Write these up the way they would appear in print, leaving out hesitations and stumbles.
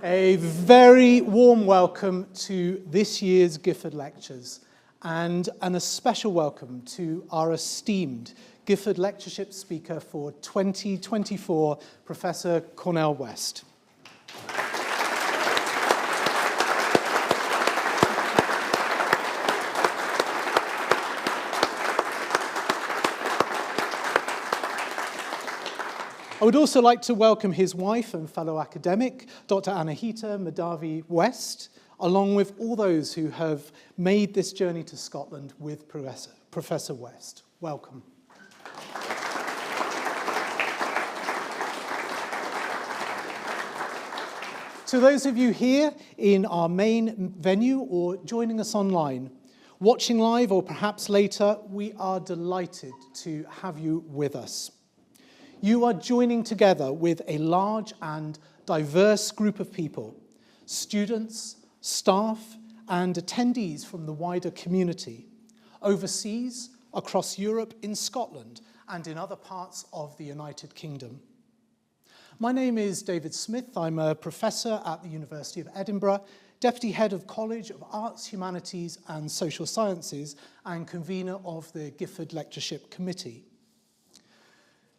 A very warm welcome to this year's Gifford Lectures and a special welcome to our esteemed Gifford Lectureship speaker for 2024, Professor Cornel West. I would also like to welcome his wife and fellow academic, Dr. Anahita Madhavi West, along with all those who have made this journey to Scotland with Professor West. Welcome. To those of you here in our main venue or joining us online, watching live or perhaps later, we are delighted to have you with us. You are joining together with a large and diverse group of people, students, staff, and attendees from the wider community, overseas, across Europe, in Scotland, and in other parts of the United Kingdom. My name is David Smith. I'm a professor at the University of Edinburgh, Deputy Head of College of Arts, Humanities and Social Sciences, and convener of the Gifford Lectureship Committee.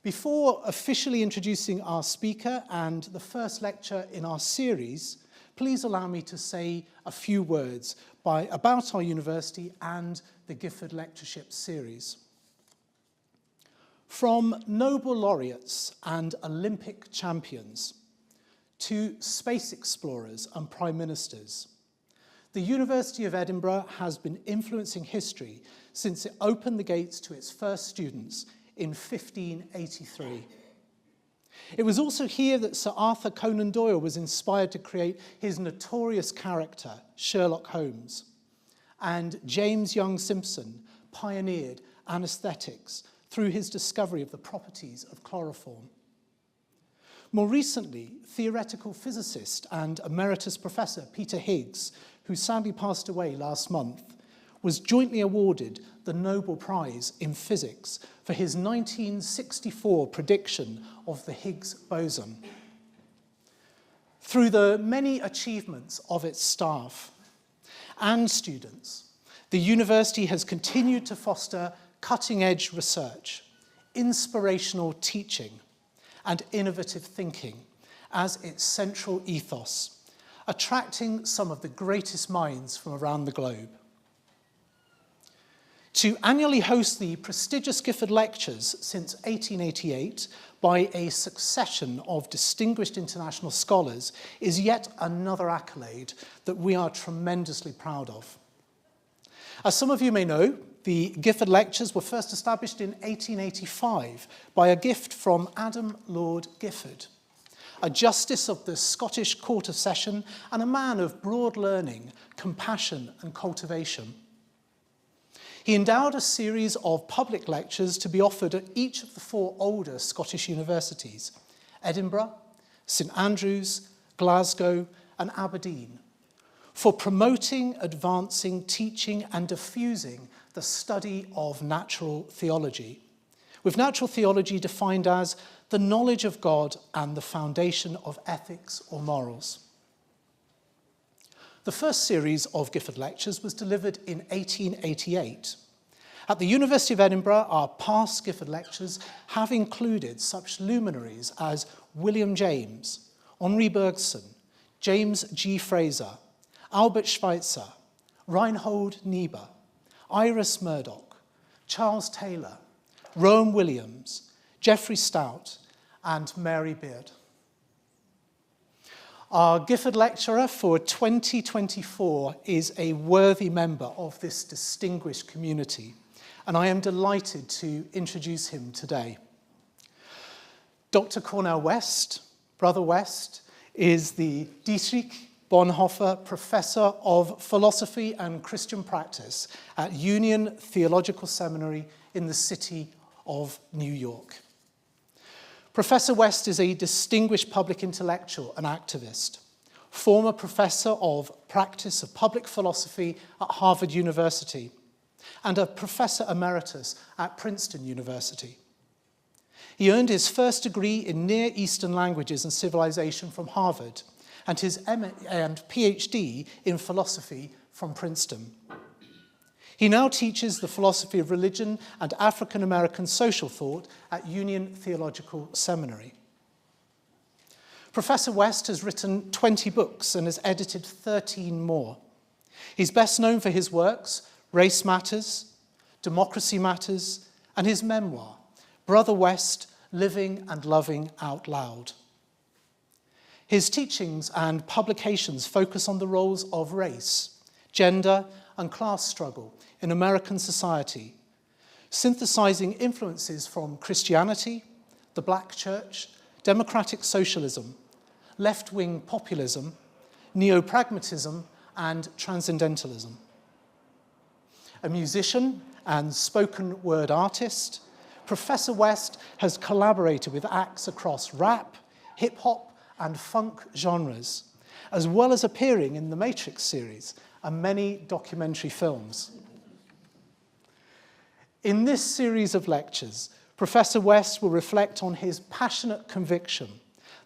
Before officially introducing our speaker and the first lecture in our series, please allow me to say a few words about our university and the Gifford Lectureship Series. From Nobel laureates and Olympic champions to space explorers and prime ministers, the University of Edinburgh has been influencing history since it opened the gates to its first students in 1583. It was also here that Sir Arthur Conan Doyle was inspired to create his notorious character, Sherlock Holmes, and James Young Simpson pioneered anesthetics through his discovery of the properties of chloroform. More recently, theoretical physicist and emeritus professor Peter Higgs, who sadly passed away last month, was jointly awarded the Nobel Prize in Physics for his 1964 prediction of the Higgs boson. Through the many achievements of its staff and students, the university has continued to foster cutting-edge research, inspirational teaching, and innovative thinking as its central ethos, attracting some of the greatest minds from around the globe. To annually host the prestigious Gifford Lectures since 1888 by a succession of distinguished international scholars is yet another accolade that we are tremendously proud of. As some of you may know, the Gifford Lectures were first established in 1885 by a gift from Adam Lord Gifford, a justice of the Scottish Court of Session and a man of broad learning, compassion and cultivation. He endowed a series of public lectures to be offered at each of the four older Scottish universities, Edinburgh, St Andrews, Glasgow and Aberdeen, for promoting, advancing, teaching and diffusing the study of natural theology, with natural theology defined as the knowledge of God and the foundation of ethics or morals. The first series of Gifford Lectures was delivered in 1888. At the University of Edinburgh, our past Gifford Lectures have included such luminaries as William James, Henri Bergson, James G. Fraser, Albert Schweitzer, Reinhold Niebuhr, Iris Murdoch, Charles Taylor, Rowan Williams, Geoffrey Stout, and Mary Beard. Our Gifford Lecturer for 2024 is a worthy member of this distinguished community, and I am delighted to introduce him today. Dr. Cornel West, Brother West, is the Dietrich Bonhoeffer Professor of Philosophy and Christian Practice at Union Theological Seminary in the city of New York. Professor West is a distinguished public intellectual and activist, former professor of practice of public philosophy at Harvard University, and a professor emeritus at Princeton University. He earned his first degree in Near Eastern Languages and Civilization from Harvard and his and PhD in philosophy from Princeton. He now teaches the philosophy of religion and African American social thought at Union Theological Seminary. Professor West has written 20 books and has edited 13 more. He's best known for his works, Race Matters, Democracy Matters, and his memoir, Brother West, Living and Loving Out Loud. His teachings and publications focus on the roles of race, gender, and class struggle in American society, synthesizing influences from Christianity, the Black Church, democratic socialism, left-wing populism, neo-pragmatism, and transcendentalism. A musician and spoken word artist, Professor West has collaborated with acts across rap, hip-hop, and funk genres, as well as appearing in the Matrix series and many documentary films. In this series of lectures, Professor West will reflect on his passionate conviction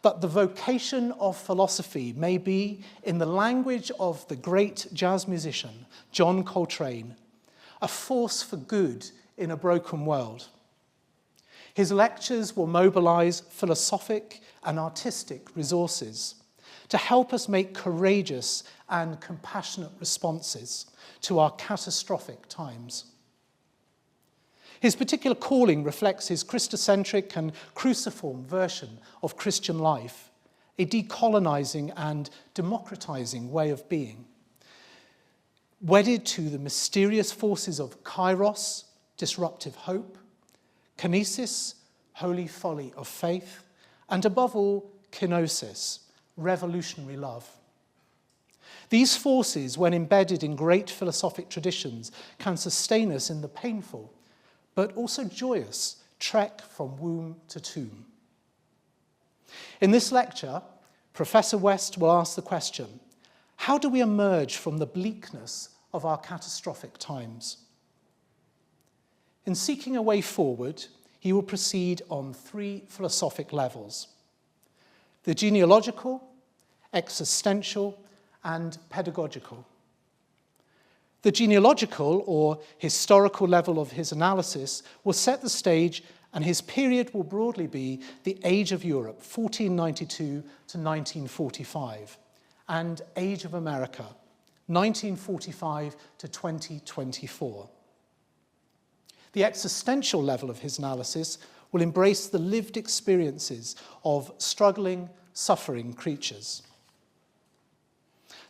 that the vocation of philosophy may be, in the language of the great jazz musician John Coltrane, a force for good in a broken world. His lectures will mobilize philosophic and artistic resources to help us make courageous and compassionate responses to our catastrophic times. His particular calling reflects his Christocentric and cruciform version of Christian life, a decolonizing and democratizing way of being, wedded to the mysterious forces of kairos, disruptive hope, kinesis, holy folly of faith, and above all, kenosis, revolutionary love. These forces, when embedded in great philosophic traditions, can sustain us in the painful, but also joyous trek from womb to tomb. In this lecture, Professor West will ask the question, how do we emerge from the bleakness of our catastrophic times? In seeking a way forward, he will proceed on 3 philosophic levels: the genealogical, existential, and pedagogical. The genealogical, or historical level of his analysis, will set the stage, and his period will broadly be the Age of Europe, 1492 to 1945, and Age of America, 1945 to 2024. The existential level of his analysis will embrace the lived experiences of struggling, suffering creatures.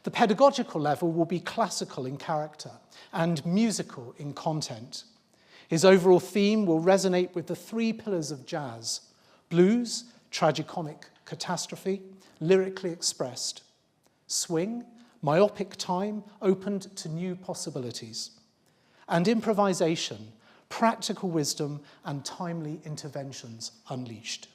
The pedagogical level will be classical in character and musical in content. His overall theme will resonate with the 3 pillars of jazz: blues, tragicomic catastrophe, lyrically expressed; swing, myopic time opened to new possibilities; and improvisation, practical wisdom and timely interventions unleashed.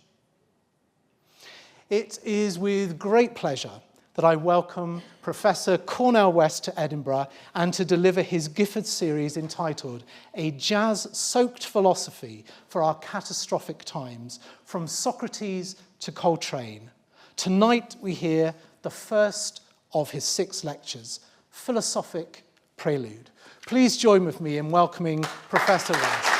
It is with great pleasure that I welcome Professor Cornel West to Edinburgh and to deliver his Gifford series entitled A Jazz-Soaked Philosophy for Our Catastrophic Times, From Socrates to Coltrane. Tonight we hear the first of his 6 lectures, Philosophic Prelude. Please join with me in welcoming Professor West.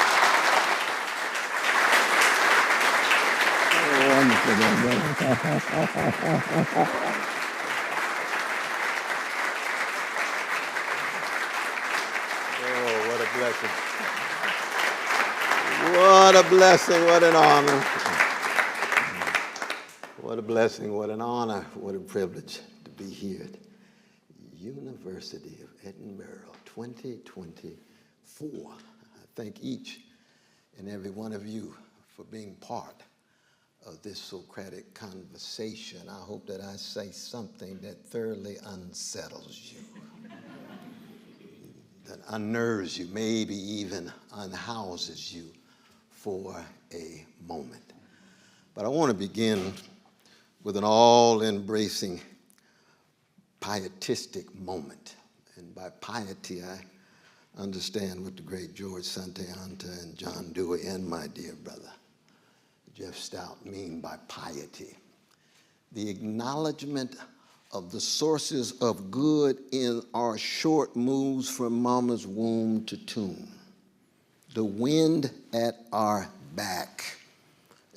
Blessing. What a blessing, what an honor. What a blessing, what an honor, what a privilege to be here at University of Edinburgh 2024. I thank each and every one of you for being part of this Socratic conversation. I hope that I say something that thoroughly unsettles you, that unnerves you, maybe even unhouses you for a moment. But I want to begin with an all-embracing pietistic moment. And by piety, I understand what the great George Santayanta and John Dewey and my dear brother Jeff Stout mean by piety: the acknowledgement of the sources of good in our short moves from mama's womb to tomb, the wind at our back.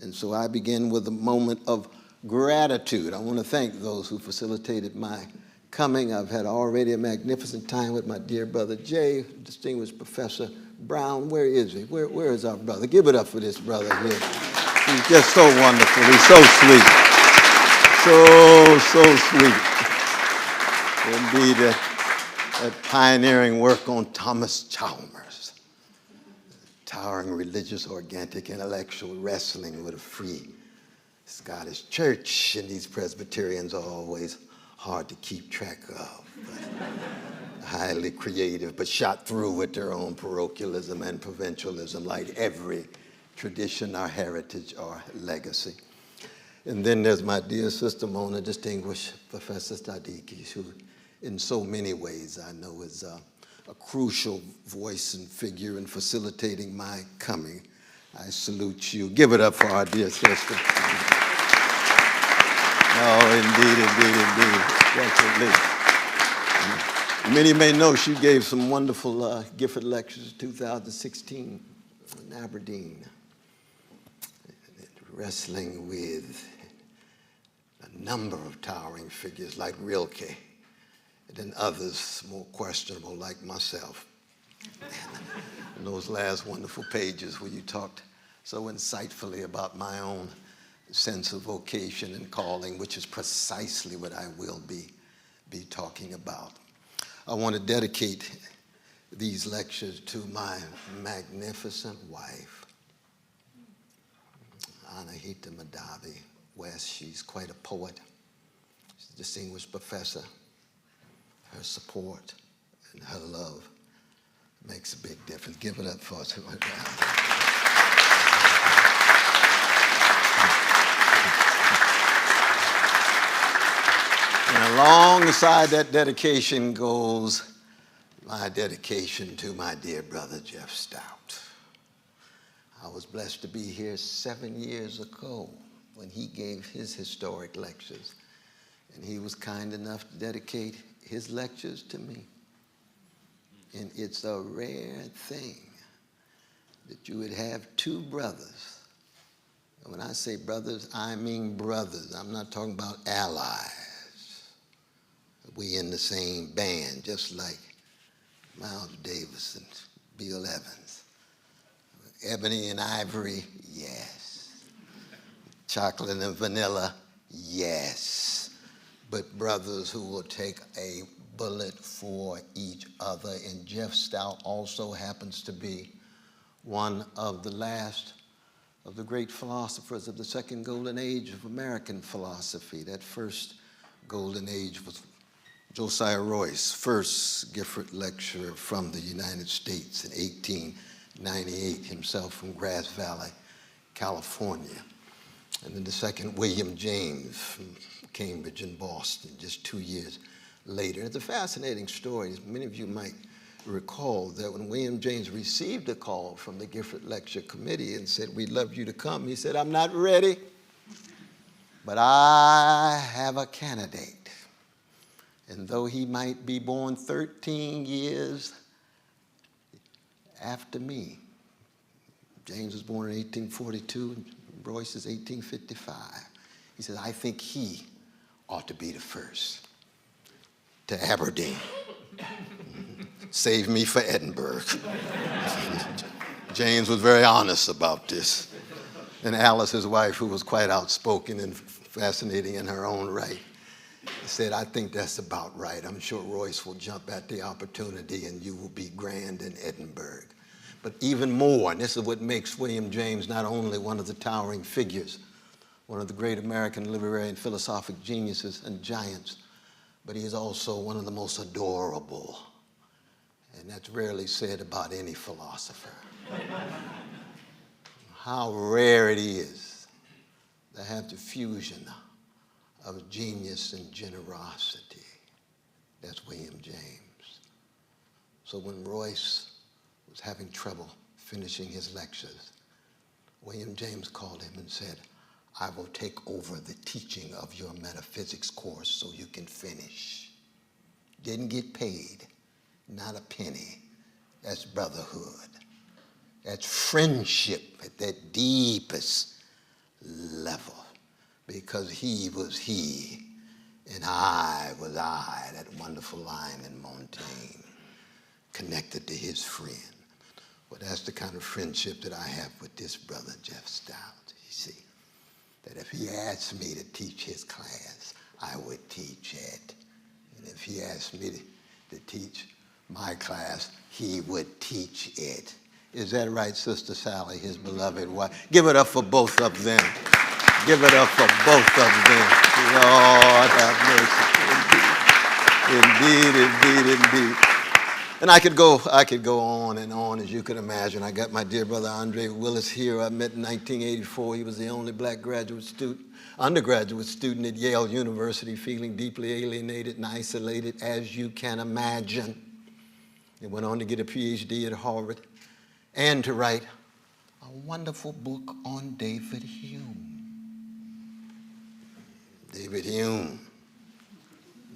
And so I begin with a moment of gratitude. I want to thank those who facilitated my coming. I've had already a magnificent time with my dear brother Jay, distinguished Professor Brown. Where is he? Where is our brother? Give it up for this brother here. He's just so wonderful. He's so sweet. So sweet. Indeed, that pioneering work on Thomas Chalmers, towering religious, organic, intellectual wrestling with a free Scottish church, and these Presbyterians are always hard to keep track of, but highly creative, but shot through with their own parochialism and provincialism, like every tradition, our heritage, our legacy. And then there's my dear sister Mona, distinguished Professor Stadikis, who in so many ways I know is a crucial voice and figure in facilitating my coming. I salute you. Give it up for our dear sister. Oh, indeed. Definitely. Many may know she gave some wonderful Gifford Lectures 2016 in Aberdeen, wrestling with a number of towering figures like Rilke, and then others more questionable like myself. And those last wonderful pages where you talked so insightfully about my own sense of vocation and calling, which is precisely what I will be talking about. I want to dedicate these lectures to my magnificent wife, Anahita Madavi West. She's quite a poet. She's a distinguished professor. Her support and her love makes a big difference. Give it up for us. And alongside that dedication goes my dedication to my dear brother, Jeff Stout. I was blessed to be here 7 years ago when he gave his historic lectures. And he was kind enough to dedicate his lectures to me. And it's a rare thing that you would have two brothers. And when I say brothers, I mean brothers. I'm not talking about allies. We in the same band, just like Miles Davis and Bill Evans. Ebony and ivory, yes. Chocolate and vanilla, yes. But brothers who will take a bullet for each other. And Jeff Stout also happens to be one of the last of the great philosophers of the second golden age of American philosophy. That first golden age was Josiah Royce, first Gifford lecturer from the United States in 1898, himself from Grass Valley, California. And then the second, William James from Cambridge and Boston, just 2 years later. It's a fascinating story. Many of you might recall that when William James received a call from the Gifford Lecture Committee and said, "We'd love you to come," he said, "I'm not ready, but I have a candidate." And though he might be born 13 years after me, James was born in 1842, and Royce is 1855. He says, "I think he ought to be the first to Aberdeen. Save me for Edinburgh." James was very honest about this. And Alice, his wife, who was quite outspoken and fascinating in her own right, said, "I think that's about right. I'm sure Royce will jump at the opportunity and you will be grand in Edinburgh." But even more, and this is what makes William James not only one of the towering figures, one of the great American literary and philosophic geniuses and giants, but he is also one of the most adorable. And that's rarely said about any philosopher. How rare it is to have the fusion of genius and generosity. That's William James. So when Royce was having trouble finishing his lectures, William James called him and said, I will take over the teaching of your metaphysics course so you can finish. Didn't get paid, not a penny. That's brotherhood. That's friendship at that deepest level, because he was he and I was I, that wonderful line in Montaigne, connected to his friend. Well, that's the kind of friendship that I have with this brother, Jeff Stout. You see, that if he asked me to teach his class, I would teach it. And if he asked me to teach my class, he would teach it. Is that right, Sister Sally, his beloved wife? Give it up for both of them. Give it up for both of them. Lord have mercy. Indeed, indeed, indeed. And I could go on and on, as you could imagine. I got my dear brother Andre Willis here. I met in 1984. He was the only black undergraduate student at Yale University, feeling deeply alienated and isolated, as you can imagine. He went on to get a PhD at Harvard and to write a wonderful book on David Hume. David Hume,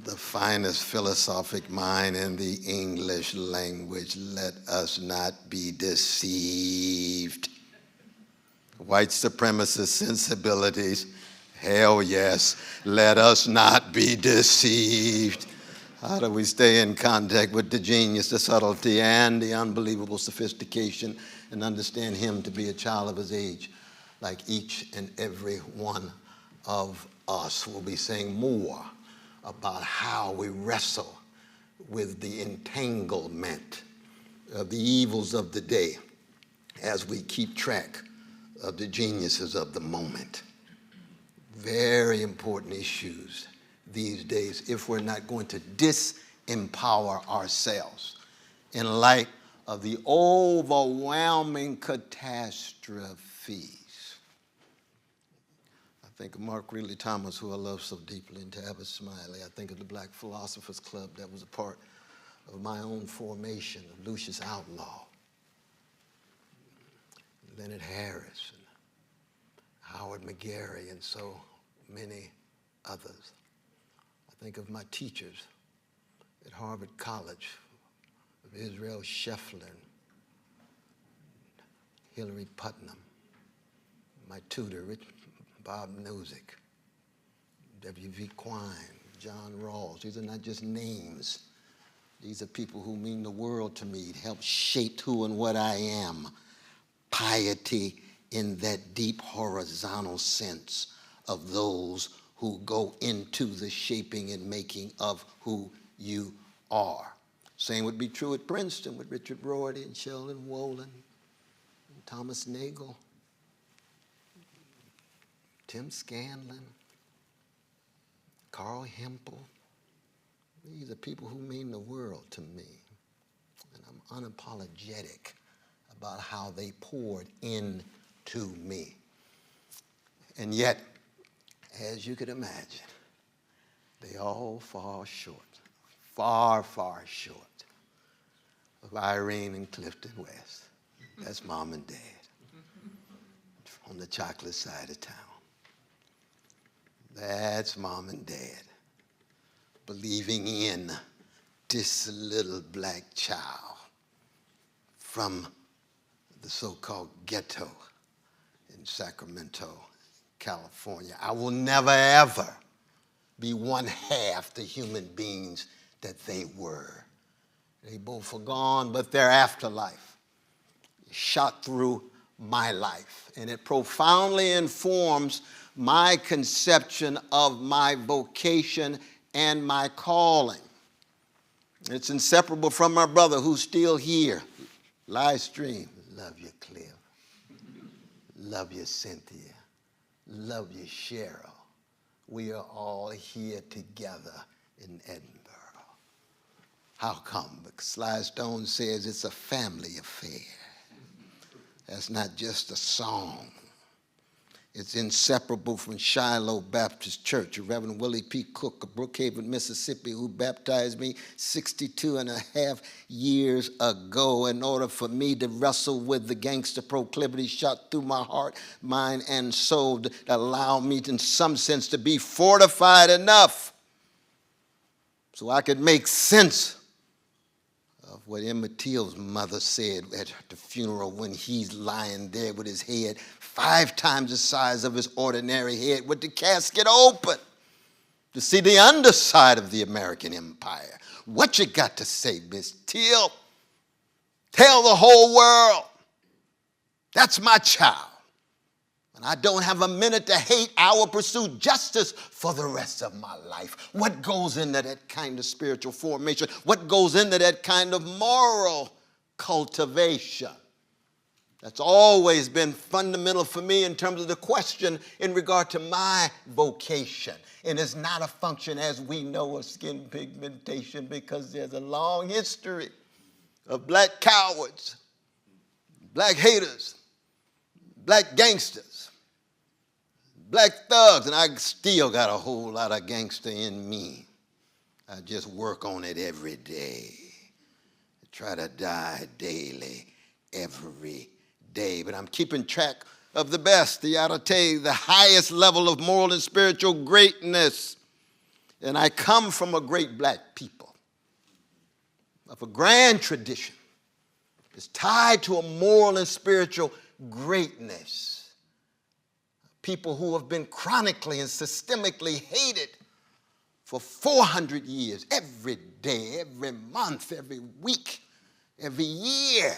the finest philosophic mind in the English language. Let us not be deceived. White supremacist sensibilities, hell yes, let us not be deceived. How do we stay in contact with the genius, the subtlety, and the unbelievable sophistication, and understand him to be a child of his age, like each and every one of us? We'll be saying more about how we wrestle with the entanglement of the evils of the day as we keep track of the geniuses of the moment. Very important issues these days if we're not going to disempower ourselves in light of the overwhelming catastrophes. I think of Mark Ridley Thomas, who I love so deeply, and Tabitha Smiley. I think of the Black Philosophers Club that was a part of my own formation, of Lucius Outlaw, Leonard Harris, and Howard McGarry, and so many others. I think of my teachers at Harvard College, of Israel Scheffler, Hilary Putnam, my tutor, Bob Nozick, W.V. Quine, John Rawls. These are not just names. These are people who mean the world to me, helped shape who and what I am. Piety in that deep horizontal sense of those who go into the shaping and making of who you are. Same would be true at Princeton with Richard Rorty and Sheldon Wolin, and Thomas Nagel, Tim Scanlon, Carl Hempel. These are people who mean the world to me. And I'm unapologetic about how they poured into me. And yet, as you could imagine, they all fall short, far, far short of Irene and Clifton West. That's mom and dad on the chocolate side of town. That's mom and dad believing in this little black child from the so-called ghetto in Sacramento, California. I will never, ever be one half the human beings that they were. They both are gone, but their afterlife shot through my life, and it profoundly informs my conception of my vocation and my calling. It's inseparable from my brother who's still here. Live stream. Love you, Cliff. Love you, Cynthia. Love you, Cheryl. We are all here together in Edinburgh. How come? Because Sly Stone says it's a family affair. That's not just a song. It's inseparable from Shiloh Baptist Church. Reverend Willie P. Cook of Brookhaven, Mississippi, who baptized me 62 and a half years ago in order for me to wrestle with the gangster proclivity shot through my heart, mind, and soul to allow me, in some sense, to be fortified enough so I could make sense of what Emmett Till's mother said at the funeral when he's lying there with his head 5 times the size of his ordinary head with the casket open to see the underside of the American empire. What you got to say, Miss Till? Tell the whole world. That's my child. And I don't have a minute to hate. I will pursue justice for the rest of my life. What goes into that kind of spiritual formation? What goes into that kind of moral cultivation? That's always been fundamental for me in terms of the question in regard to my vocation. And it's not a function, as we know, of skin pigmentation, because there's a long history of black cowards, black haters, black gangsters, black thugs, and I still got a whole lot of gangster in me. I just work on it every day. I try to die daily, every day, but I'm keeping track of the best, the arete, the highest level of moral and spiritual greatness. And I come from a great black people, of a grand tradition. It's tied to a moral and spiritual greatness. People who have been chronically and systemically hated for 400 years, every day, every month, every week, every year.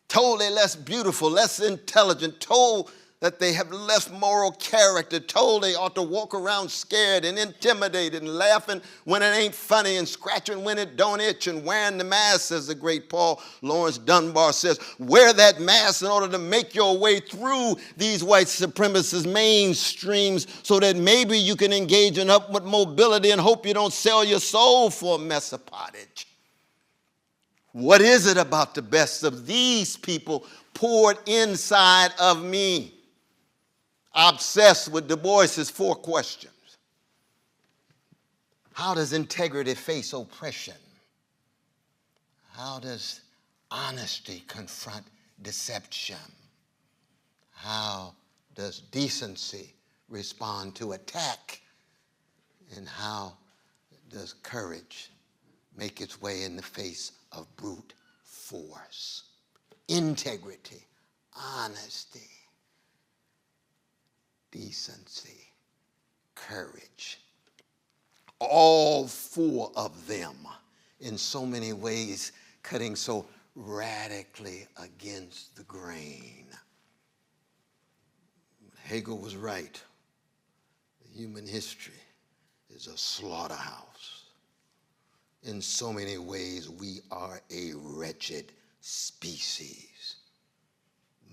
Told they're less beautiful, less intelligent, told that they have less moral character, told they ought to walk around scared and intimidated and laughing when it ain't funny and scratching when it don't itch and wearing the mask, as the great Paul Lawrence Dunbar says. Wear that mask in order to make your way through these white supremacist mainstreams so that maybe you can engage in upward mobility and hope you don't sell your soul for a mess of pottage. What is it about the best of these people poured inside of me? Obsessed with Du Bois's 4 questions. How does integrity face oppression? How does honesty confront deception? How does decency respond to attack? And how does courage make its way in the face of brute force? Integrity, honesty, decency, courage. All 4 of them, in so many ways, cutting so radically against the grain. Hegel was right. Human history is a slaughterhouse. In so many ways, we are a wretched species.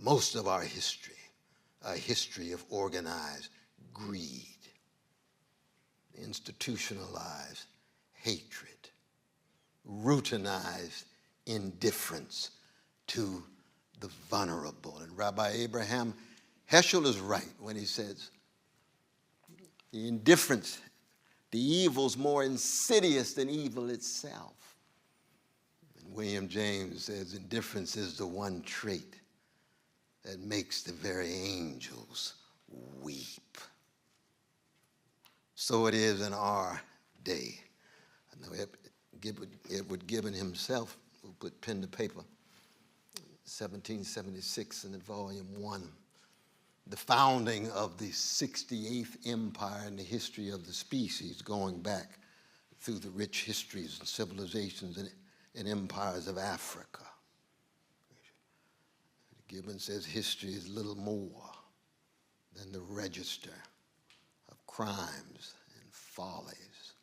Most of our history, a history of organized greed, institutionalized hatred, routinized indifference to the vulnerable. And Rabbi Abraham Heschel is right when he says, the indifference, the evil's more insidious than evil itself. And William James says, indifference is the one trait that makes the very angels weep. So it is in our day. I know Edward Gibbon himself, who put pen to paper, 1776 in volume 1, the founding of the 68th empire in the history of the species, going back through the rich histories and civilizations and empires of Africa. Gibbon says history is little more than the register of crimes and follies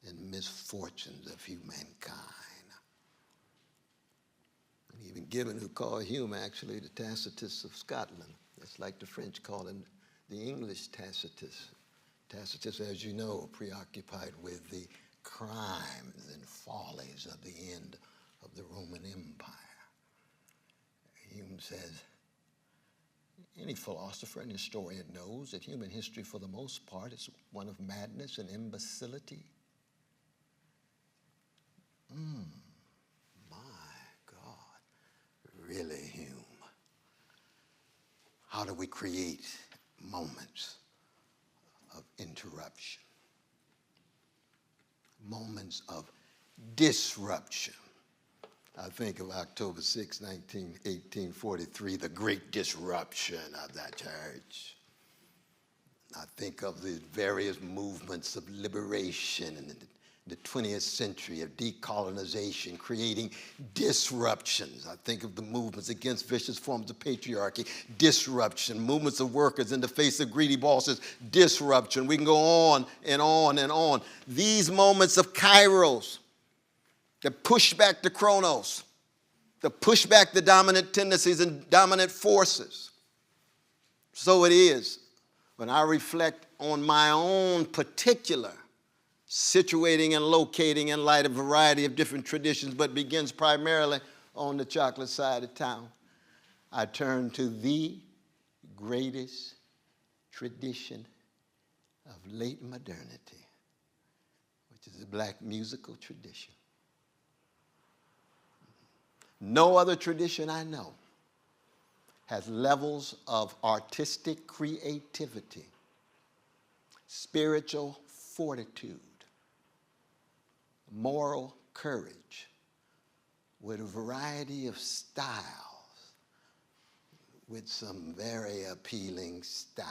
and misfortunes of humankind. And even Gibbon, who called Hume actually the Tacitus of Scotland. That's like the French call him the English Tacitus. Tacitus, as you know, preoccupied with the crimes and follies of the end of the Roman Empire. Hume says, Any philosopher and historian knows that human history, for the most part, is one of madness and imbecility. My God, really, Hume. How do we create moments of interruption? Moments of disruption. I think of October 6, 1843, the great disruption of that church. I think of the various movements of liberation in the 20th century, of decolonization, creating disruptions. I think of the movements against vicious forms of patriarchy, disruption. Movements of workers in the face of greedy bosses, disruption. We can go on and on and on. These moments of kairos, that push back the chronos, that push back the dominant tendencies and dominant forces. So it is when I reflect on my own particular situating and locating in light of a variety of different traditions, but begins primarily on the chocolate side of town. I turn to the greatest tradition of late modernity, which is the black musical tradition. No other tradition I know has levels of artistic creativity, spiritual fortitude, moral courage, with a variety of styles, with some very appealing styles,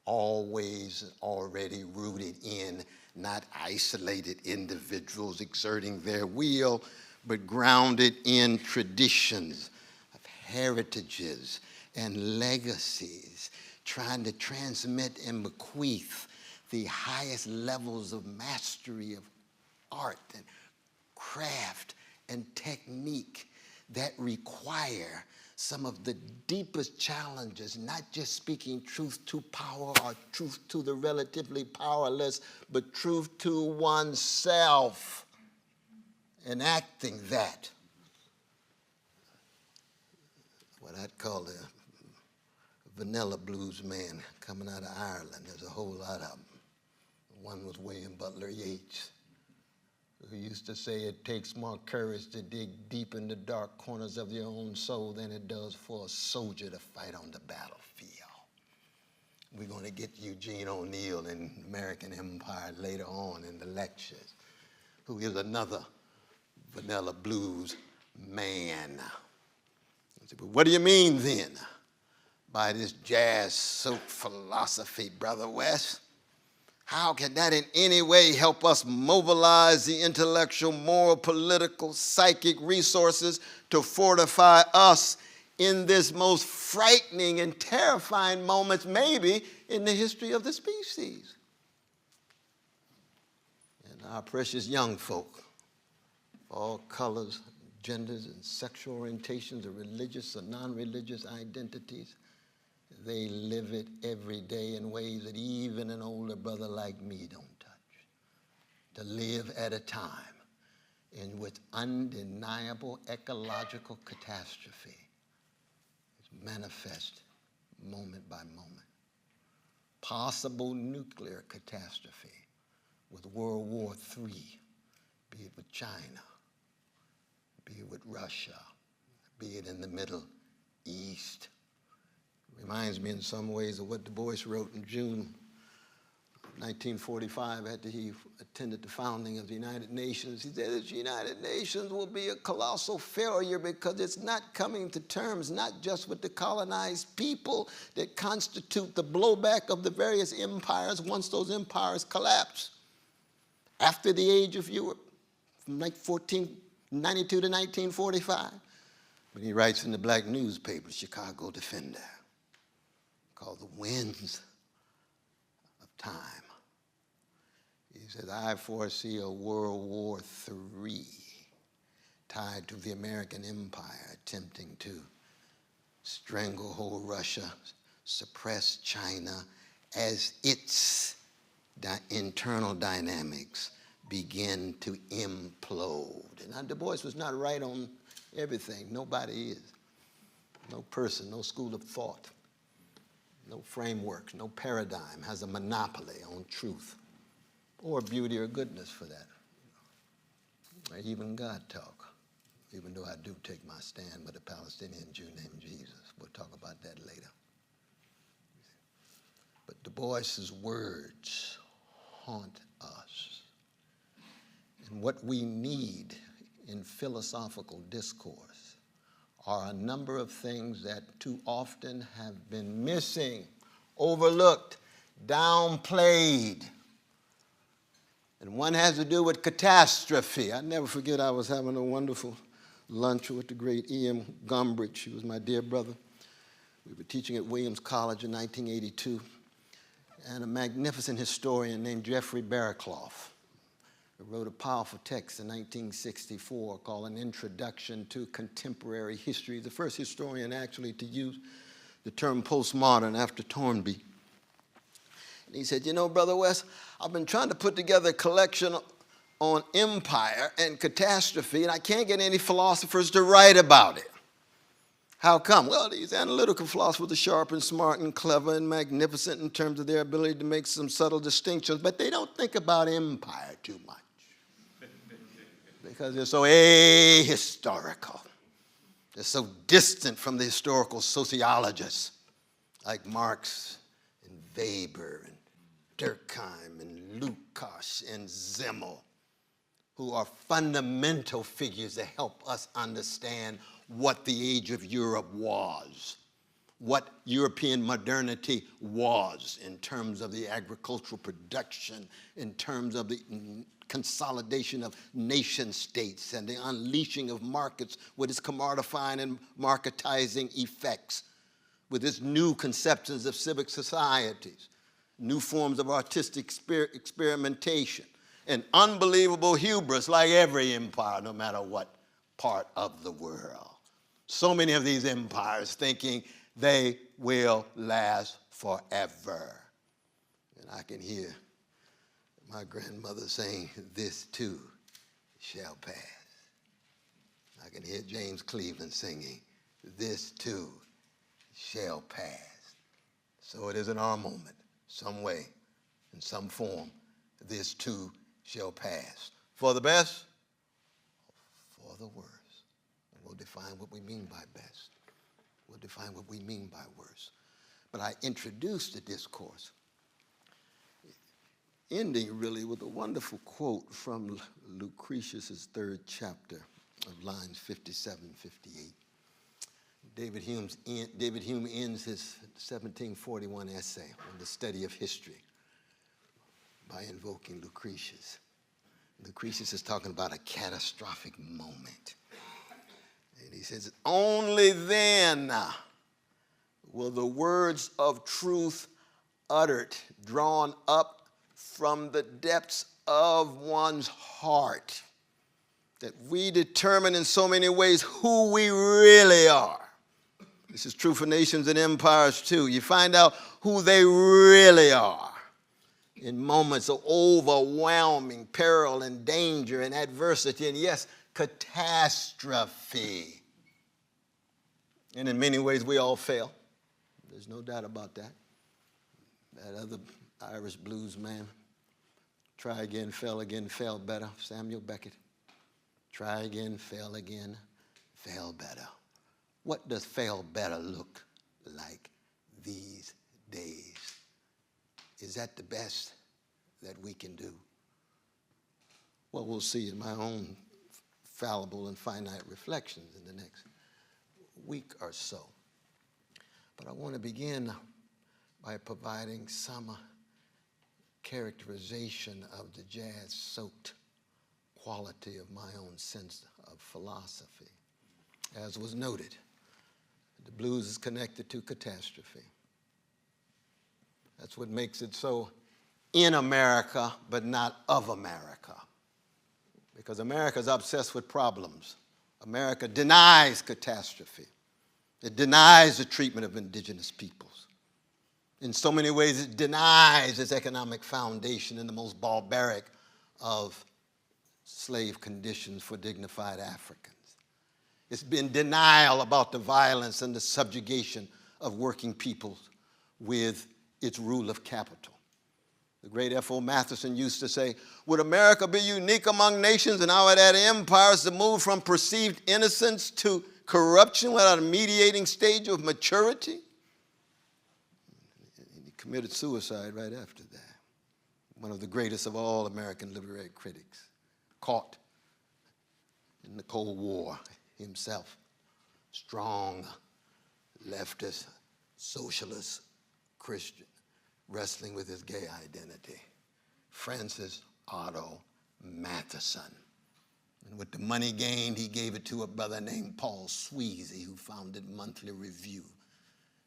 always already rooted in not isolated individuals exerting their will, but grounded in traditions of heritages and legacies, trying to transmit and bequeath the highest levels of mastery of art and craft and technique that require some of the deepest challenges, not just speaking truth to power or truth to the relatively powerless, but truth to oneself. Enacting that, what I'd call the vanilla blues man coming out of Ireland. There's a whole lot of them. One was William Butler Yeats, who used to say it takes more courage to dig deep in the dark corners of your own soul than it does for a soldier to fight on the battlefield. We're going to get Eugene O'Neill in American Empire later on in the lectures, who is another vanilla blues man. Said, but what do you mean then by this jazz-soaked philosophy, Brother West? How can that in any way help us mobilize the intellectual, moral, political, psychic resources to fortify us in this most frightening and terrifying moments maybe in the history of the species? And our precious young folk, all colors, genders, and sexual orientations, or religious or non-religious identities, they live it every day in ways that even an older brother like me don't touch. To live at a time in which undeniable ecological catastrophe is manifest moment by moment. Possible nuclear catastrophe with World War III, be it with China, be it with Russia, be it in the Middle East. Reminds me in some ways of what Du Bois wrote in June 1945 after he attended the founding of the United Nations. He said, the United Nations will be a colossal failure because it's not coming to terms not just with the colonized people that constitute the blowback of the various empires once those empires collapse. After the age of Europe, from like 1492 to 1945, but he writes in the black newspaper, Chicago Defender, called The Winds of Time. He says, I foresee a World War III tied to the American empire attempting to stranglehold Russia, suppress China as its internal dynamics begin to implode. And now Du Bois was not right on everything. Nobody is. no person, no school of thought, no framework, no paradigm has a monopoly on truth or beauty or goodness for that. Or even God talk, even though I do take my stand with a Palestinian Jew named Jesus. We'll talk about that later. But Du Bois's words haunt us. And what we need in philosophical discourse are a number of things that too often have been missing, overlooked, downplayed. And one has to do with catastrophe. I never forget I was having a wonderful lunch with the great E.M. Gombrich. He was my dear brother. We were teaching at Williams College in 1982. And a magnificent historian named Jeffrey Barraclough wrote a powerful text in 1964 called An Introduction to Contemporary History, the first historian actually to use the term postmodern after Toynbee. And he said, you know, Brother West, I've been trying to put together a collection on empire and catastrophe, and I can't get any philosophers to write about it. How come? Well, these analytical philosophers are sharp and smart and clever and magnificent in terms of their ability to make some subtle distinctions, but they don't think about empire too much because they're so ahistorical. They're so distant from the historical sociologists like Marx and Weber and Durkheim and Lukács and Zimmel, who are fundamental figures that help us understand what the age of Europe was, what European modernity was in terms of the agricultural production, in terms of the consolidation of nation states and the unleashing of markets with its commodifying and marketizing effects, with its new conceptions of civic societies, new forms of artistic experimentation, and unbelievable hubris like every empire, no matter what part of the world. So many of these empires thinking they will last forever. And I can hear my grandmother saying, this too shall pass. I can hear James Cleveland singing, this too shall pass. So it is in our moment, some way, in some form, this too shall pass. For the best, for the worst. We'll define what we mean by best. We'll define what we mean by worst. But I introduced the discourse, ending really with a wonderful quote from Lucretius' 3rd chapter of lines 57, 58. David Hume ends his 1741 essay on the study of history by invoking Lucretius. Lucretius is talking about a catastrophic moment. And he says, only then will the words of truth uttered, drawn up from the depths of one's heart, that we determine in so many ways who we really are. This is true for nations and empires too. You find out who they really are in moments of overwhelming peril and danger and adversity, and yes, catastrophe. And in many ways, we all fail. There's no doubt about that. That other Irish blues man, try again, fell better. Samuel Beckett, try again, fell better. What does fail better look like these days? Is that the best that we can do? Well, we'll see in my own fallible and finite reflections in the next week or so. But I want to begin by providing some characterization of the jazz-soaked quality of my own sense of philosophy. As was noted, the blues is connected to catastrophe. That's what makes it so in America, but not of America. Because America's obsessed with problems. America denies catastrophe. It denies the treatment of indigenous peoples. In so many ways, it denies its economic foundation in the most barbaric of slave conditions for dignified Africans. It's been denial about the violence and the subjugation of working peoples with its rule of capital. The great F.O. Matheson used to say, would America be unique among nations and our that empires to move from perceived innocence to corruption without a mediating stage of maturity? And he committed suicide right after that. One of the greatest of all American literary critics, caught in the Cold War himself, strong, leftist, socialist, Christian, wrestling with his gay identity, Francis Otto Matheson. And with the money gained, he gave it to a brother named Paul Sweezy, who founded Monthly Review.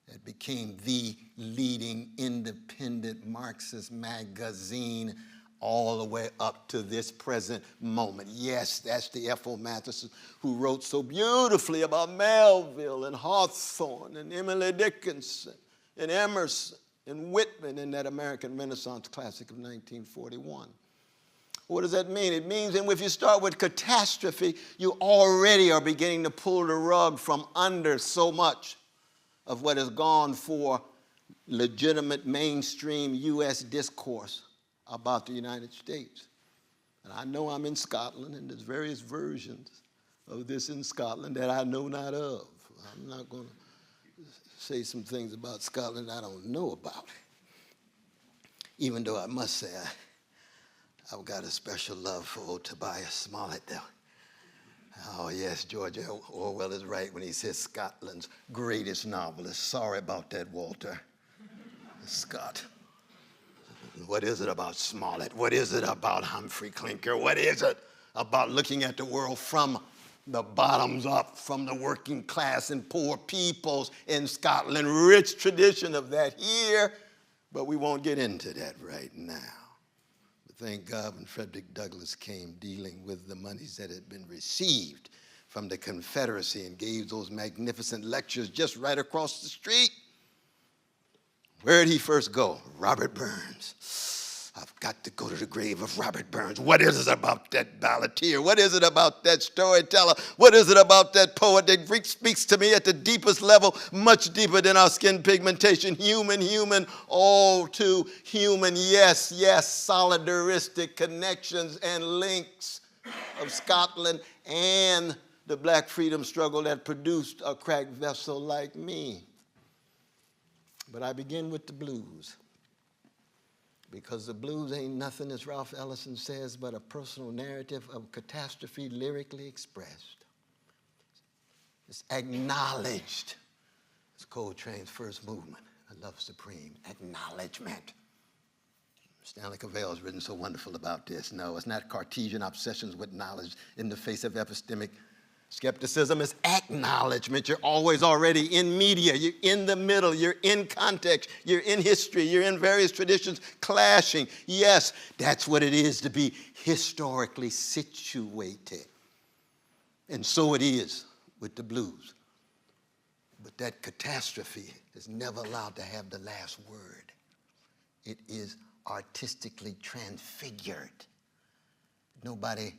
It became the leading independent Marxist magazine all the way up to this present moment. Yes, that's the F.O. Matheson who wrote so beautifully about Melville and Hawthorne and Emily Dickinson and Emerson and Whitman in that American Renaissance classic of 1941. What does that mean? It means that if you start with catastrophe, you already are beginning to pull the rug from under so much of what has gone for legitimate mainstream U.S. discourse about the United States. And I know I'm in Scotland, and there's various versions of this in Scotland that I know not of. I'm not going to say some things about Scotland I don't know about, even though I must say I've got a special love for old Tobias Smollett, though. Oh, yes, George Orwell is right when he says Scotland's greatest novelist. Sorry about that, Walter Scott. What is it about Smollett? What is it about Humphrey Clinker? What is it about looking at the world from the bottoms up, from the working class and poor peoples in Scotland? Rich tradition of that here, but we won't get into that right now. But thank God when Frederick Douglass came dealing with the monies that had been received from the Confederacy and gave those magnificent lectures just right across the street. Where did he first go? Robert Burns. I've got to go to the grave of Robert Burns. What is it about that balladeer? What is it about that storyteller? What is it about that poet that speaks to me at the deepest level, much deeper than our skin pigmentation? Human, all too human. Yes, solidaristic connections and links of Scotland and the black freedom struggle that produced a cracked vessel like me. But I begin with the blues, because the blues ain't nothing, as Ralph Ellison says, but a personal narrative of catastrophe lyrically expressed. It's acknowledged. It's Coltrane's first movement, A Love Supreme, acknowledgement. Stanley Cavell has written so wonderful about this. No, it's not Cartesian obsessions with knowledge in the face of epistemic skepticism. Is acknowledgement. You're always already in media. You're in the middle. You're in context. You're in history. You're in various traditions clashing. Yes, that's what it is to be historically situated. And so it is with the blues. But that catastrophe is never allowed to have the last word. It is artistically transfigured. Nobody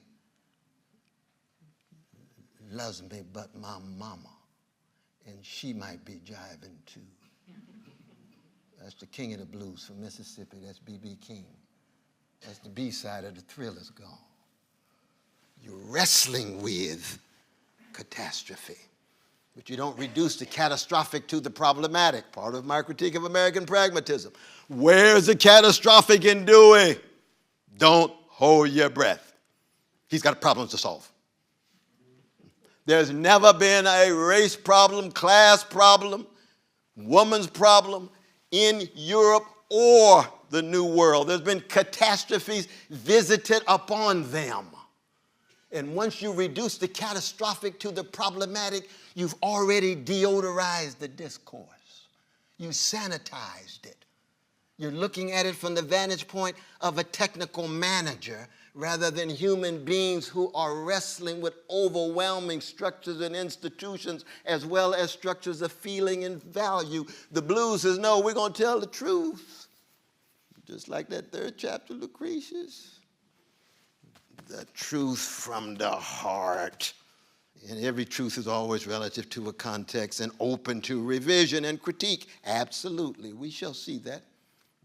loves me but my mama, and she might be jiving too. That's the king of the blues from Mississippi. That's B.B. King. That's the B-side of The Thriller's Gone. You're wrestling with catastrophe, but you don't reduce the catastrophic to the problematic. Part of my critique of American pragmatism. Where's the catastrophic in Dewey? Don't hold your breath. He's got problems to solve. There's never been a race problem, class problem, woman's problem in Europe or the New World. There's been catastrophes visited upon them. And once you reduce the catastrophic to the problematic, you've already deodorized the discourse. You sanitized it. You're looking at it from the vantage point of a technical manager rather than human beings who are wrestling with overwhelming structures and institutions as well as structures of feeling and value. The blues says, no, we're going to tell the truth. Just like that third chapter, Lucretius. The truth from the heart And every truth is always relative to a context and open to revision and critique. Absolutely. We shall see that.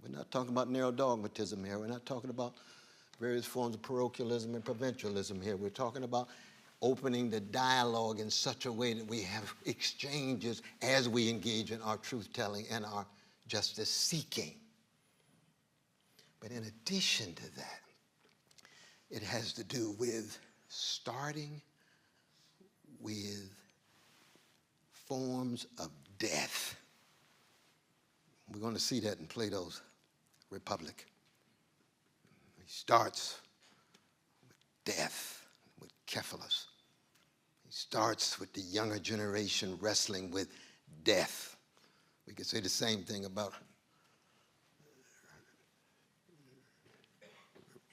We're not talking about narrow dogmatism here. We're not talking about various forms of parochialism and provincialism here. We're talking about opening the dialogue in such a way that we have exchanges as we engage in our truth-telling and our justice-seeking. But in addition to that, it has to do with starting with forms of death. We're going to see that in Plato's Republic. He starts with death, with Cephalus. He starts with the younger generation wrestling with death. We could say the same thing about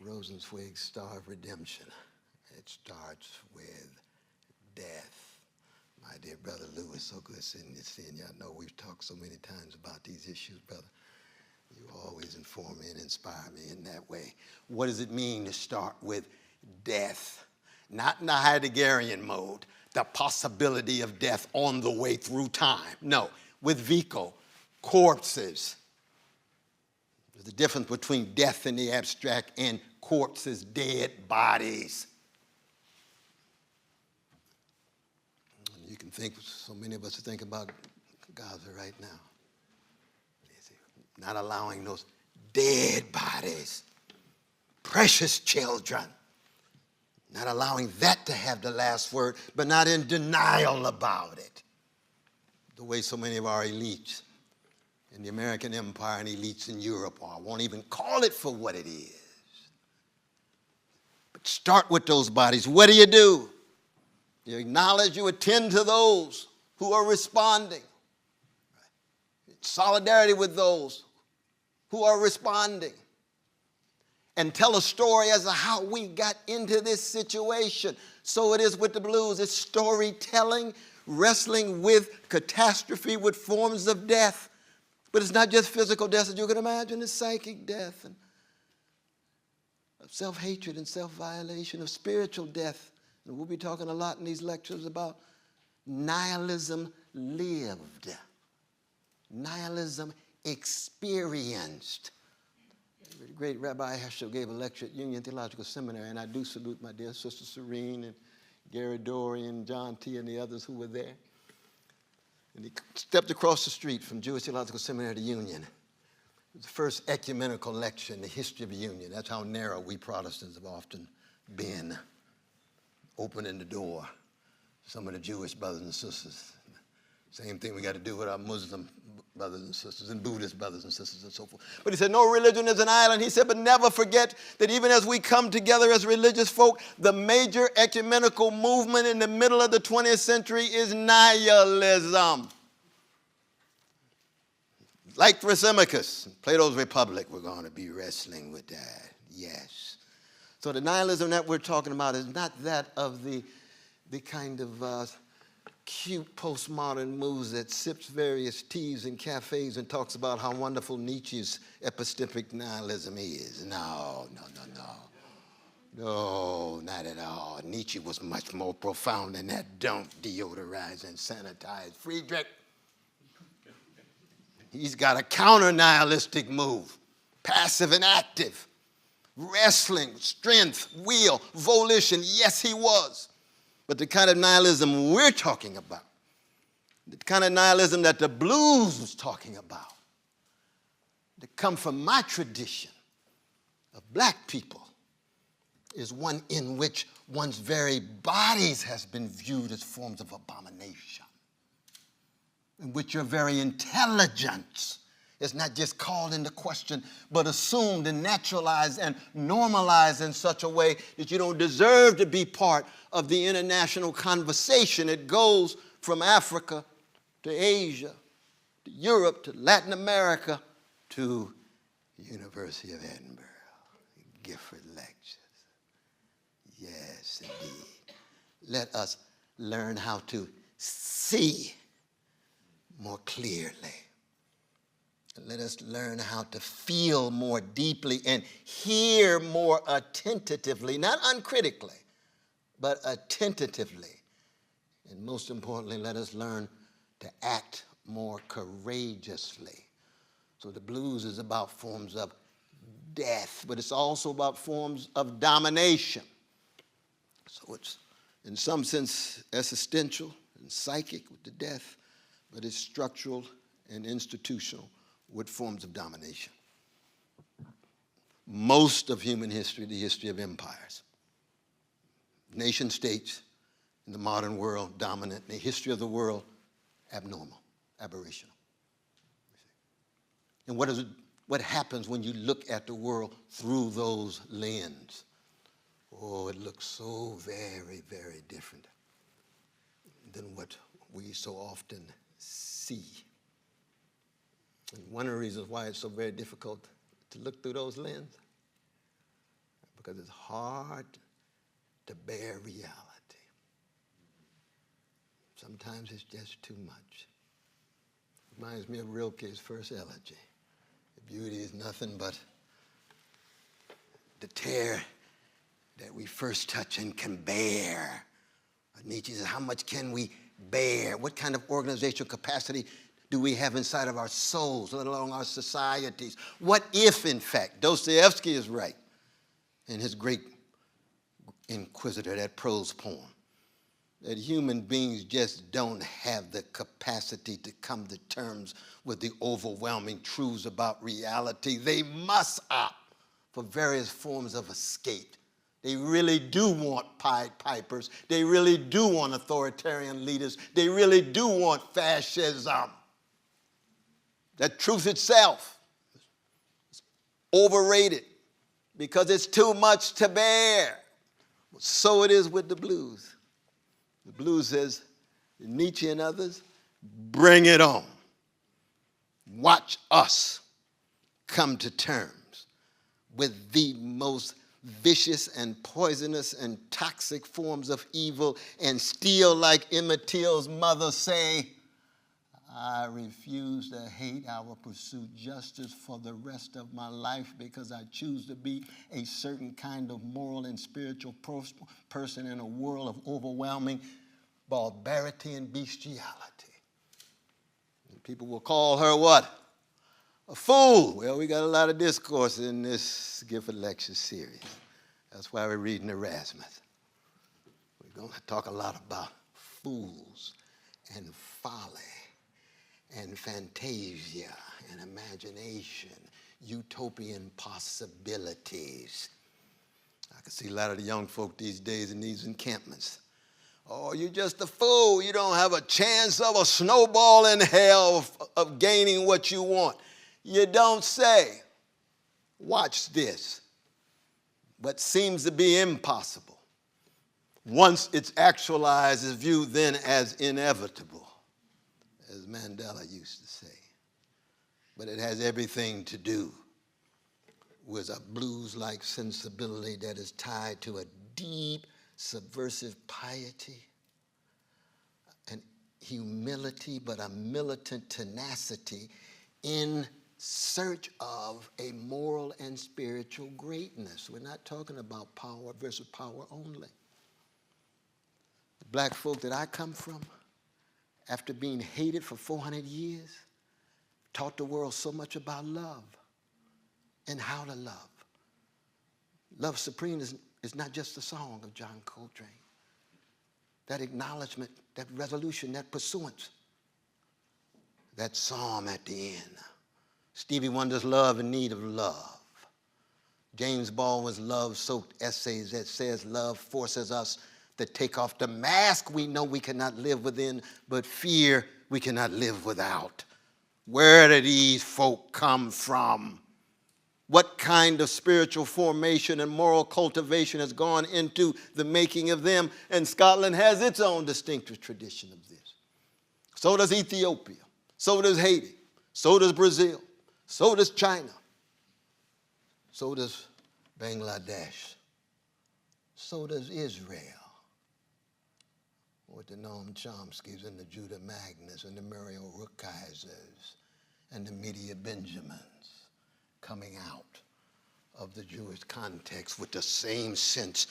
Rosenzweig's Star of Redemption. It starts with death. My dear brother Lewis, so good seeing y'all. Know we've talked so many times about these issues, brother. You always inform me and inspire me in that way. What does it mean to start with death? Not in the Heideggerian mode, the possibility of death on the way through time. No, with Vico, corpses. There's a difference between death in the abstract and corpses, dead bodies. You can think, so many of us think about Gaza right now. Not allowing those dead bodies, precious children, not allowing that to have the last word, but not in denial about it. The way so many of our elites in the American empire and elites in Europe are, won't even call it for what it is. But start with those bodies. What do? You acknowledge, you attend to those who are responding. Solidarity with those who are responding. And tell a story as to how we got into this situation. So it is with the blues. It's storytelling, wrestling with catastrophe, with forms of death. But it's not just physical death, as you can imagine. It's psychic death, and of self-hatred and self-violation, of spiritual death. And we'll be talking a lot in these lectures about nihilism lived, nihilism experienced. The great Rabbi Heschel gave a lecture at Union Theological Seminary, and I do salute my dear Sister Serene and Gary Dorian, John T., and the others who were there. And he stepped across the street from Jewish Theological Seminary to Union. It was the first ecumenical lecture in the history of the Union. That's how narrow we Protestants have often been, opening the door to some of the Jewish brothers and sisters. Same thing we got to do with our Muslim brothers and sisters and Buddhist brothers and sisters and so forth. But he said, no religion is an island. He said, but never forget that even as we come together as religious folk, the major ecumenical movement in the middle of the 20th century is nihilism. Like Thrasymachus, Plato's Republic, we're going to be wrestling with that, yes. So the nihilism that we're talking about is not that of the kind of cute postmodern moves that sips various teas in cafes and talks about how wonderful Nietzsche's epistemic nihilism is. No, not at all. Nietzsche was much more profound than that. Don't deodorize and sanitize. Friedrich, he's got a counter-nihilistic move, passive and active. Wrestling, strength, will, volition, yes, he was. But the kind of nihilism we're talking about, the kind of nihilism that the blues was talking about, that come from my tradition of black people, is one in which one's very bodies has been viewed as forms of abomination, in which your very intelligence is not just called into question, but assumed and naturalized and normalized in such a way that you don't deserve to be part of the international conversation. It goes from Africa to Asia, to Europe, to Latin America, to the University of Edinburgh, Gifford Lectures. Yes, indeed. Let us learn how to see more clearly. Let us learn how to feel more deeply and hear more attentively, not uncritically, but attentively, And most importantly, let us learn to act more courageously. So the blues is about forms of death, but it's also about forms of domination. So it's, in some sense, existential and psychic with the death, but it's structural and institutional with forms of domination. Most of human history, the history of empires. Nation states in the modern world dominant, the history of the world abnormal, aberrational. And what happens when you look at the world through those lenses? Oh, it looks so very, very different than what we so often see. And one of the reasons why it's so very difficult to look through those lenses, because it's hard to bear reality. Sometimes it's just too much. Reminds me of Rilke's first elegy. Beauty is nothing but the tear that we first touch and can bear. Nietzsche says, how much can we bear? What kind of organizational capacity do we have inside of our souls, let alone our societies? What if, in fact, Dostoevsky is right in his great Inquisitor, that prose poem, that human beings just don't have the capacity to come to terms with the overwhelming truths about reality. They must opt for various forms of escape. They really do want Pied Pipers. They really do want authoritarian leaders. They really do want fascism. That truth itself is overrated because it's too much to bear. So it is with the blues. The blues says, Nietzsche and others, bring it on. Watch us come to terms with the most vicious and poisonous and toxic forms of evil and still, like Emmett Till's mother, say, I refuse to hate. I will pursue justice for the rest of my life because I choose to be a certain kind of moral and spiritual person in a world of overwhelming barbarity and bestiality. And people will call her what? A fool. Well, we got a lot of discourse in this Gifford Lecture Series. That's why we're reading Erasmus. We're going to talk a lot about fools and folly and fantasia and imagination, utopian possibilities. I can see a lot of the young folk these days in these encampments. Oh, you're just a fool. You don't have a chance of a snowball in hell of gaining what you want. You don't say. Watch this. What seems to be impossible, once it's actualized, is viewed then as inevitable, as Mandela used to say. But it has everything to do with a blues-like sensibility that is tied to a deep, subversive piety and humility, but a militant tenacity in search of a moral and spiritual greatness. We're not talking about power versus power only. The black folk that I come from, after being hated for 400 years, taught the world so much about love and how to love. Love Supreme is not just a song of John Coltrane. That acknowledgement, that resolution, that pursuance, that psalm at the end. Stevie Wonder's Love in Need of Love. James Baldwin's love-soaked essays that says love forces us to take off the mask we know we cannot live within, but fear we cannot live without. Where do these folk come from? What kind of spiritual formation and moral cultivation has gone into the making of them? And Scotland has its own distinctive tradition of this. So does Ethiopia. So does Haiti. So does Brazil. So does China. So does Bangladesh. So does Israel. With the Noam Chomskys and the Judah Magnus and the Muriel Rukeyser's and the Medea Benjamins coming out of the Jewish context with the same sense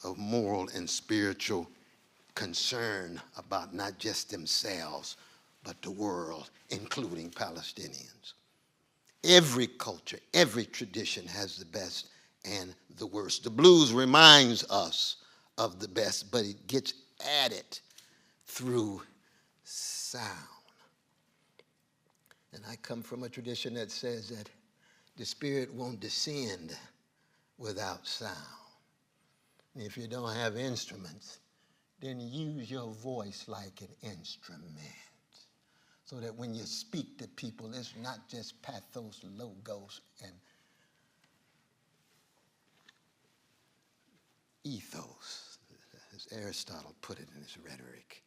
of moral and spiritual concern about not just themselves, but the world, including Palestinians. Every culture, every tradition has the best and the worst. The blues reminds us of the best, but it gets at it through sound. And I come from a tradition that says that the Spirit won't descend without sound. And if you don't have instruments, then use your voice like an instrument, so that when you speak to people, it's not just pathos, logos, and ethos, as Aristotle put it in his rhetoric.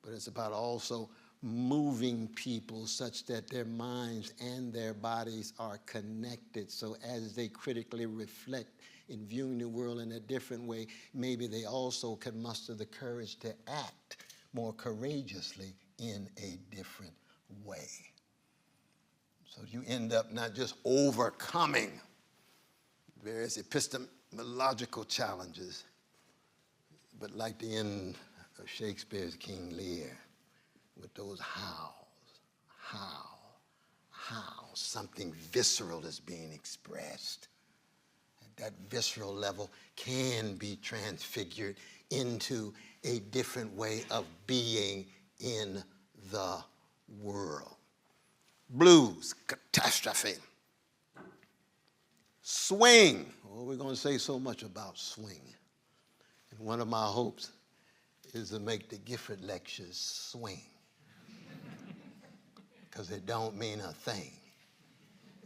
But it's about also moving people such that their minds and their bodies are connected. So as they critically reflect in viewing the world in a different way, maybe they also can muster the courage to act more courageously in a different way. So you end up not just overcoming various epistemological challenges, but like the end of Shakespeare's King Lear, with those howls, something visceral is being expressed. At that visceral level can be transfigured into a different way of being in the world. Blues, catastrophe. Swing. Well, we're going to say so much about swing. And one of my hopes is to make the Gifford Lectures swing. Because it don't mean a thing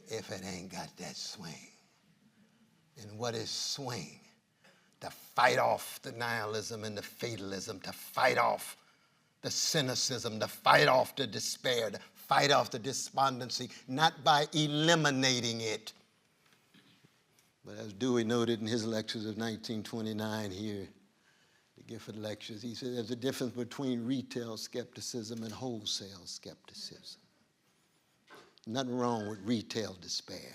if it ain't got that swing. And what is swing? To fight off the nihilism and the fatalism, to fight off the cynicism, to fight off the despair, to fight off the despondency, not by eliminating it. But as Dewey noted in his lectures of 1929 here, the Gifford Lectures, he said there's a difference between retail skepticism and wholesale skepticism. Nothing wrong with retail despair.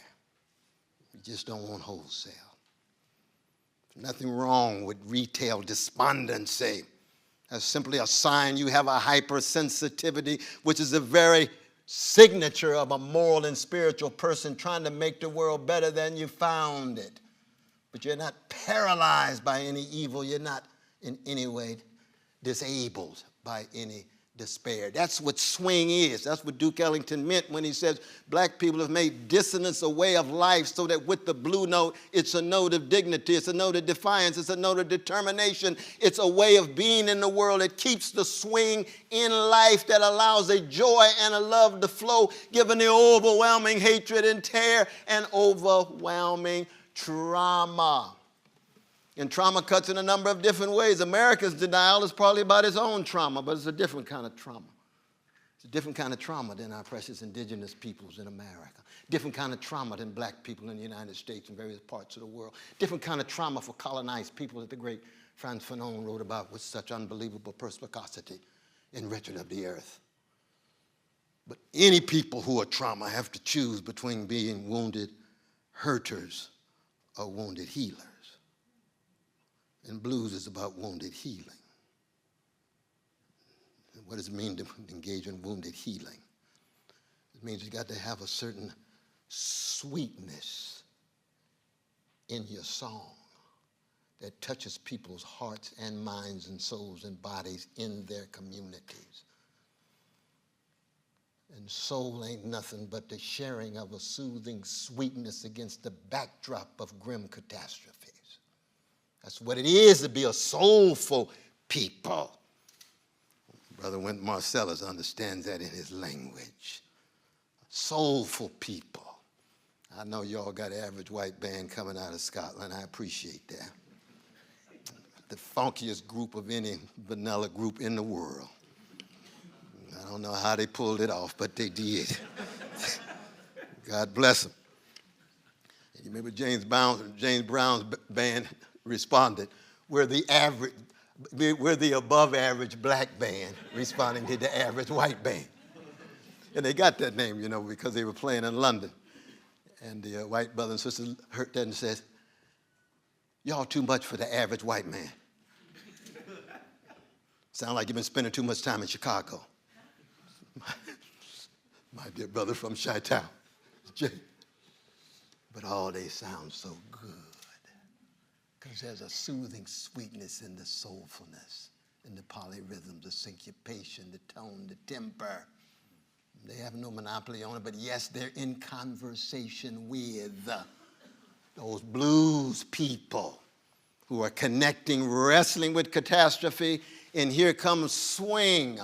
You just don't want wholesale. Nothing wrong with retail despondency. That's simply a sign you have a hypersensitivity, which is the very signature of a moral and spiritual person trying to make the world better than you found it. But you're not paralyzed by any evil. You're not in any way disabled by any despair. That's what swing is. That's what Duke Ellington meant when he says black people have made dissonance a way of life, so that with the blue note, it's a note of dignity, it's a note of defiance, it's a note of determination, it's a way of being in the world. It keeps the swing in life that allows a joy and a love to flow, given the overwhelming hatred and tear and overwhelming trauma. And trauma cuts in a number of different ways. America's denial is probably about its own trauma, but it's a different kind of trauma. It's a different kind of trauma than our precious indigenous peoples in America. Different kind of trauma than black people in the United States and various parts of the world. Different kind of trauma for colonized people that the great Frantz Fanon wrote about with such unbelievable perspicacity in Wretched of the Earth. But any people who are trauma have to choose between being wounded hurters or wounded healers. And blues is about wounded healing. And what does it mean to engage in wounded healing? It means you got to have a certain sweetness in your song that touches people's hearts and minds and souls and bodies in their communities. And soul ain't nothing but the sharing of a soothing sweetness against the backdrop of grim catastrophes. That's what it is to be a soulful people. Brother Wynton Marsalis understands that in his language. Soulful people. I know y'all got an average white band coming out of Scotland. I appreciate that. The funkiest group of any vanilla group in the world. I don't know how they pulled it off, but they did. God bless them. And you remember James Brown's band responded, we're the above average black band responding to the average white band. And they got that name, because they were playing in London. And the white brother and sister heard that and said, y'all too much for the average white man. Sound like you've been spending too much time in Chicago. My dear brother from Chi-Town, Jay. But oh, they sound so good. Because there's a soothing sweetness in the soulfulness, in the polyrhythms, the syncopation, the tone, the temper. They have no monopoly on it, but yes, they're in conversation with those blues people who are connecting, wrestling with catastrophe, and here comes swing.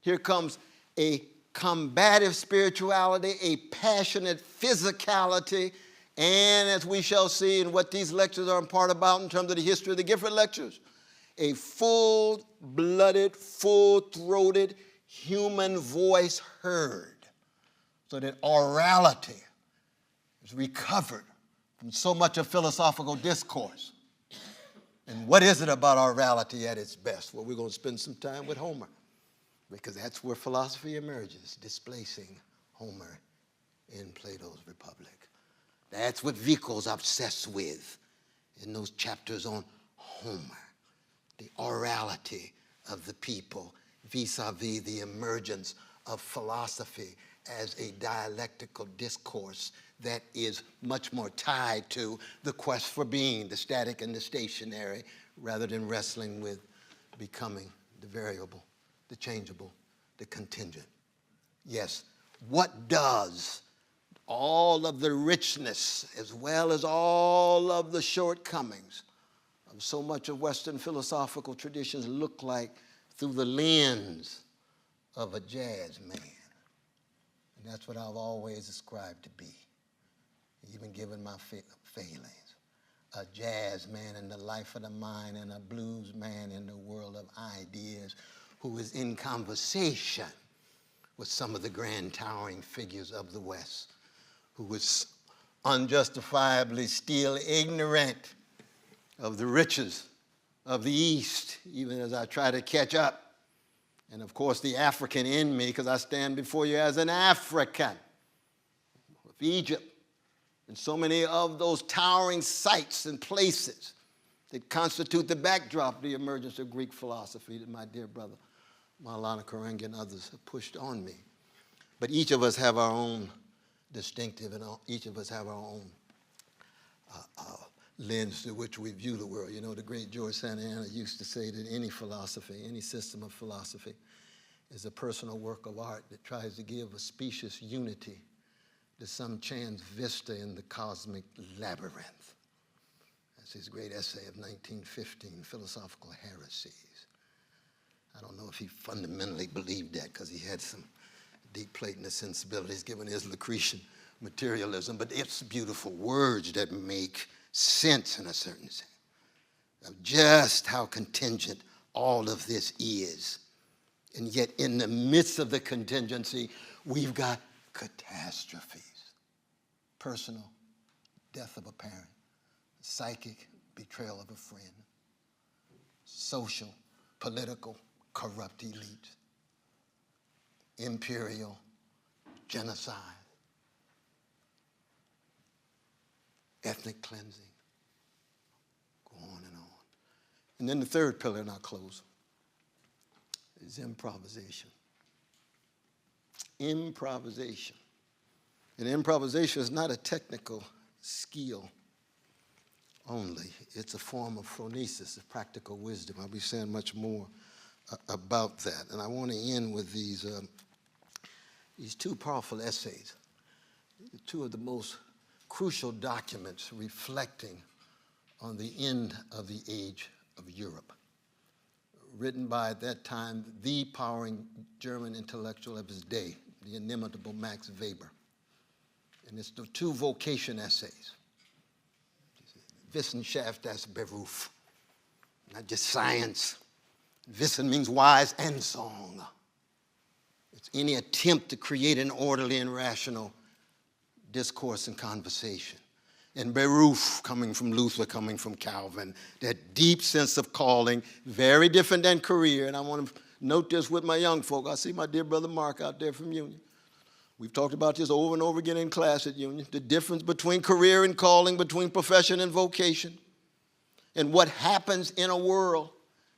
Here comes a combative spirituality, a passionate physicality, and as we shall see in what these lectures are in part about in terms of the history of the Gifford Lectures, a full-blooded, full-throated human voice heard, so that orality is recovered from so much of philosophical discourse. And what is it about orality at its best? Well, we're going to spend some time with Homer, because that's where philosophy emerges, displacing Homer in Plato's Republic. That's what Vico's obsessed with in those chapters on Homer, the orality of the people vis-a-vis the emergence of philosophy as a dialectical discourse that is much more tied to the quest for being, the static and the stationary, rather than wrestling with becoming the variable, the changeable, the contingent. Yes, what does all of the richness as well as all of the shortcomings of so much of Western philosophical traditions look like through the lens of a jazz man? And that's what I've always ascribed to be, even given my failings. A jazz man in the life of the mind and a blues man in the world of ideas who is in conversation with some of the grand towering figures of the West, who is unjustifiably still ignorant of the riches of the East, even as I try to catch up. And of course, the African in me, because I stand before you as an African of Egypt, and so many of those towering sites and places that constitute the backdrop of the emergence of Greek philosophy that my dear brother Maulana Karenga and others have pushed on me. But each of us have our own distinctive, and each of us have our own lens through which we view the world. You know, the great George Santa Anna used to say that any philosophy, any system of philosophy, is a personal work of art that tries to give a specious unity to some chance vista in the cosmic labyrinth. That's his great essay of 1915, Philosophical Heresies. I don't know if he fundamentally believed that, because he had some deep Platonist sensibilities given his Lucretian materialism, but it's beautiful words that make sense in a certain sense of just how contingent all of this is. And yet in the midst of the contingency, we've got catastrophes. Personal, death of a parent. Psychic, betrayal of a friend. Social, political, corrupt elite. Imperial, genocide. Ethnic cleansing. Go on and on. And then the third pillar, and I'll close, is improvisation. Improvisation. And improvisation is not a technical skill only. It's a form of phronesis, of practical wisdom. I'll be saying much more about that. And I want to end with these two powerful essays, two of the most crucial documents reflecting on the end of the age of Europe, written by, at that time, the towering German intellectual of his day, the inimitable Max Weber. And it's the two vocation essays. Wissenschaft das Beruf, not just science. Wissen means wise and song. It's any attempt to create an orderly and rational discourse and conversation. And Beruf, coming from Luther, coming from Calvin, that deep sense of calling, very different than career. And I want to note this with my young folk. I see my dear brother Mark out there from Union. We've talked about this over and over again in class at Union, the difference between career and calling, between profession and vocation, and what happens in a world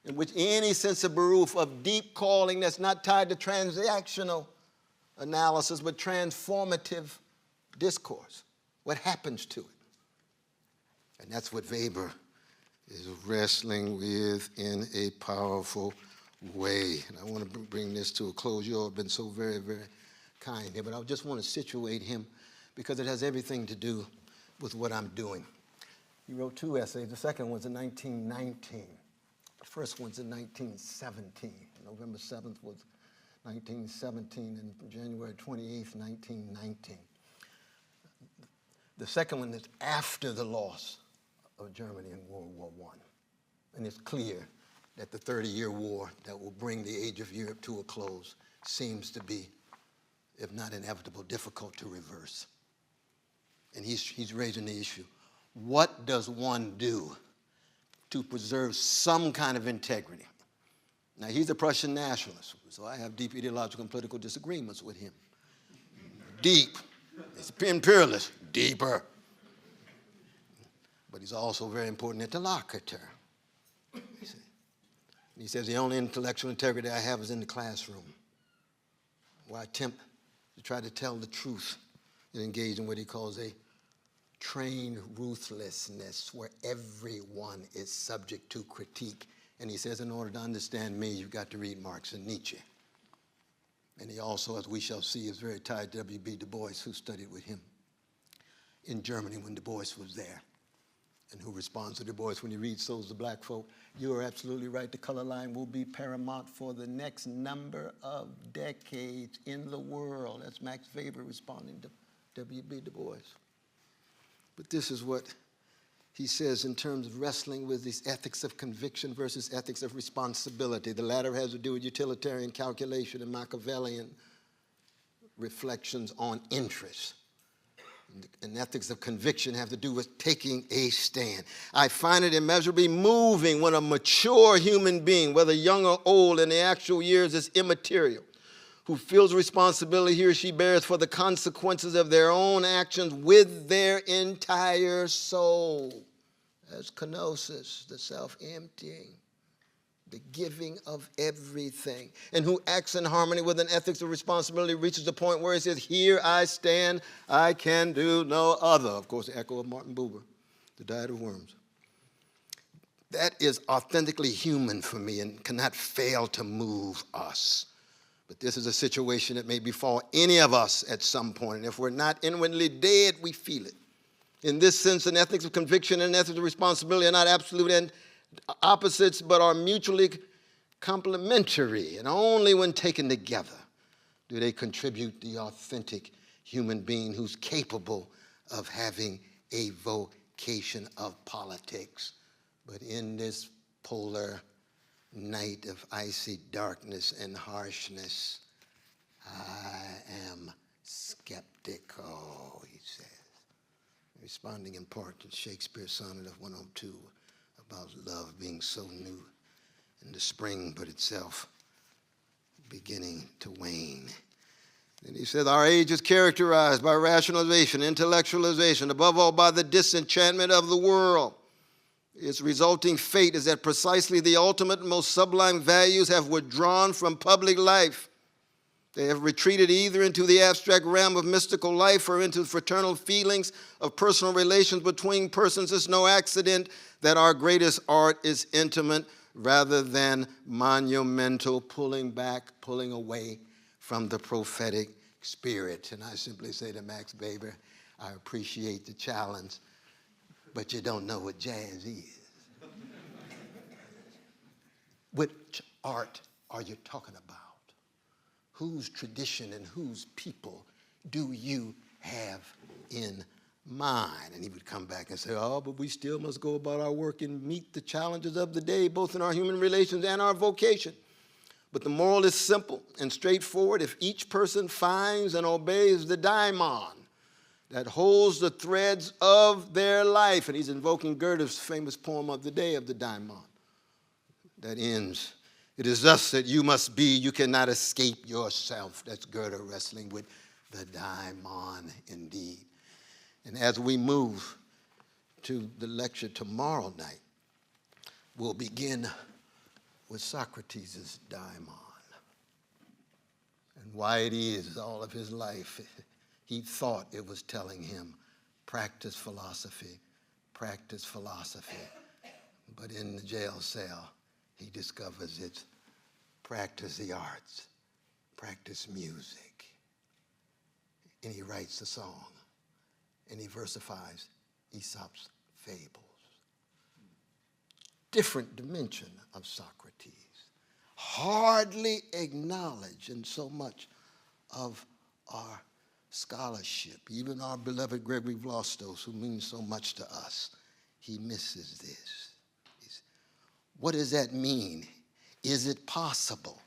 in which any sense of beruf, of deep calling that's not tied to transactional analysis, but transformative discourse, what happens to it. And that's what Weber is wrestling with in a powerful way. And I want to bring this to a close. You all have been so very, very kind here, but I just want to situate him because it has everything to do with what I'm doing. He wrote 2 essays. The second one's in 1919. The first one's in 1917. November 7th was 1917 and January 28th, 1919. The second one is after the loss of Germany in World War I. And it's clear that the 30-year war that will bring the age of Europe to a close seems to be, if not inevitable, difficult to reverse. And he's raising the issue. What does one do to preserve some kind of integrity? Now, he's a Prussian nationalist, so I have deep ideological and political disagreements with him. Deep. He's an imperialist. Deeper. But he's also a very important interlocutor. He says the only intellectual integrity I have is in the classroom, where I attempt to try to tell the truth and engage in what he calls a trained ruthlessness, where everyone is subject to critique. And he says in order to understand me, you've got to read Marx and Nietzsche. And he also, as we shall see, is very tied to W.B. Du Bois, who studied with him in Germany when Du Bois was there, and who responds to Du Bois when he reads Souls of Black Folk. You are absolutely right. The color line will be paramount for the next number of decades in the world. That's Max Weber responding to W.B. Du Bois. But this is what he says in terms of wrestling with these ethics of conviction versus ethics of responsibility. The latter has to do with utilitarian calculation and Machiavellian reflections on interest. And ethics of conviction have to do with taking a stand. I find it immeasurably moving when a mature human being, whether young or old in the actual years, is immaterial, who feels responsibility he or she bears for the consequences of their own actions with their entire soul. As kenosis, the self-emptying, the giving of everything, and who acts in harmony with an ethics of responsibility, reaches the point where he says, here I stand, I can do no other. Of course, the echo of Martin Buber, the Diet of Worms. That is authentically human for me and cannot fail to move us. But this is a situation that may befall any of us at some point. And if we're not inwardly dead, we feel it. In this sense, an ethics of conviction and an ethics of responsibility are not absolute and opposites, but are mutually complementary. And only when taken together do they contribute the authentic human being who's capable of having a vocation of politics. But in this polar night of icy darkness and harshness, I am skeptical, he says, responding in part to Shakespeare's sonnet of 102 about love being so new in the spring, but itself beginning to wane. And he said, our age is characterized by rationalization, intellectualization, above all by the disenchantment of the world. Its resulting fate is that precisely the ultimate and most sublime values have withdrawn from public life. They have retreated either into the abstract realm of mystical life or into fraternal feelings of personal relations between persons. It's no accident that our greatest art is intimate rather than monumental, pulling back, pulling away from the prophetic spirit. And I simply say to Max Weber, I appreciate the challenge, but you don't know what jazz is. Which art are you talking about? Whose tradition and whose people do you have in mind? And he would come back and say, oh, but we still must go about our work and meet the challenges of the day, both in our human relations and our vocation. But the moral is simple and straightforward. If each person finds and obeys the daimon that holds the threads of their life, and he's invoking Goethe's famous poem of the day of the daimon, that ends, it is thus that you must be, you cannot escape yourself. That's Goethe wrestling with the daimon indeed. And as we move to the lecture tomorrow night, we'll begin with Socrates' daimon. And why it is all of his life, he thought it was telling him, practice philosophy, practice philosophy. But in the jail cell, he discovers it's practice the arts, practice music. And he writes a song, and he versifies Aesop's fables. Different dimension of Socrates, hardly acknowledged in so much of our scholarship. Even our beloved Gregory Vlastos, who means so much to us, he misses this. What does that mean? Is it possible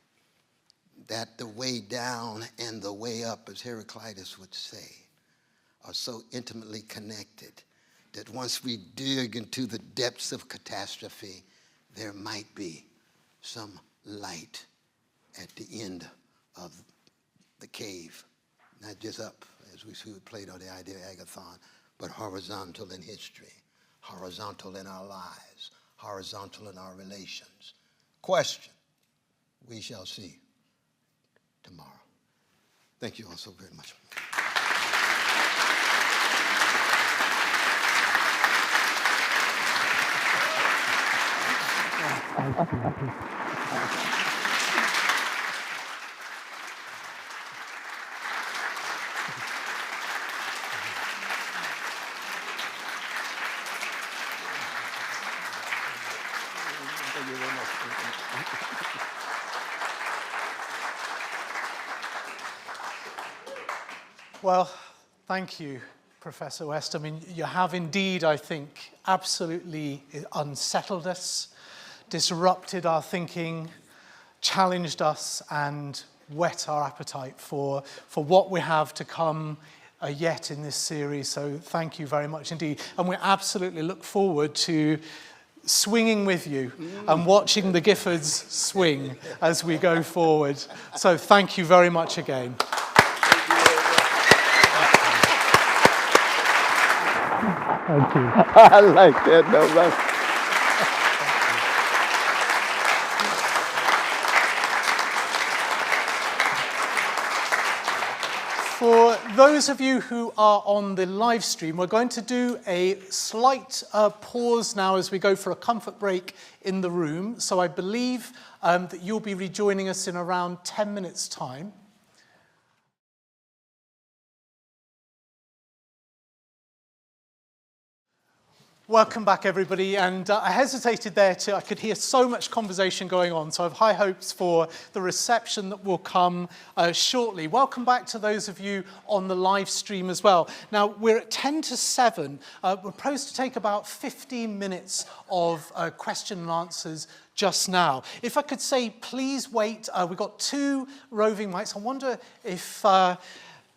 that the way down and the way up, as Heraclitus would say, are so intimately connected that once we dig into the depths of catastrophe, there might be some light at the end of the cave, not just up, as we see with Plato, the idea of agathon, but horizontal in history, horizontal in our lives, horizontal in our relations. Question, we shall see tomorrow. Thank you all so very much. Well, thank you, Professor West. I mean, you have indeed, I think, absolutely unsettled us, disrupted our thinking, challenged us, and whet our appetite for what we have to come yet in this series. So thank you very much indeed. And we absolutely look forward to swinging with you and watching the Giffords swing as we go forward. So thank you very much again. Thank you. I like that, no, For those of you who are on the live stream, we're going to do a slight pause now as we go for a comfort break in the room. So I believe that you'll be rejoining us in around 10 minutes' time. Welcome back, everybody. And I hesitated there I could hear so much conversation going on, so I have high hopes for the reception that will come shortly. Welcome back to those of you on the live stream as well. Now, we're at 10 to 7. We're supposed to take about 15 minutes of question and answers just now. If I could say, please wait. We've got 2 roving mics. I wonder if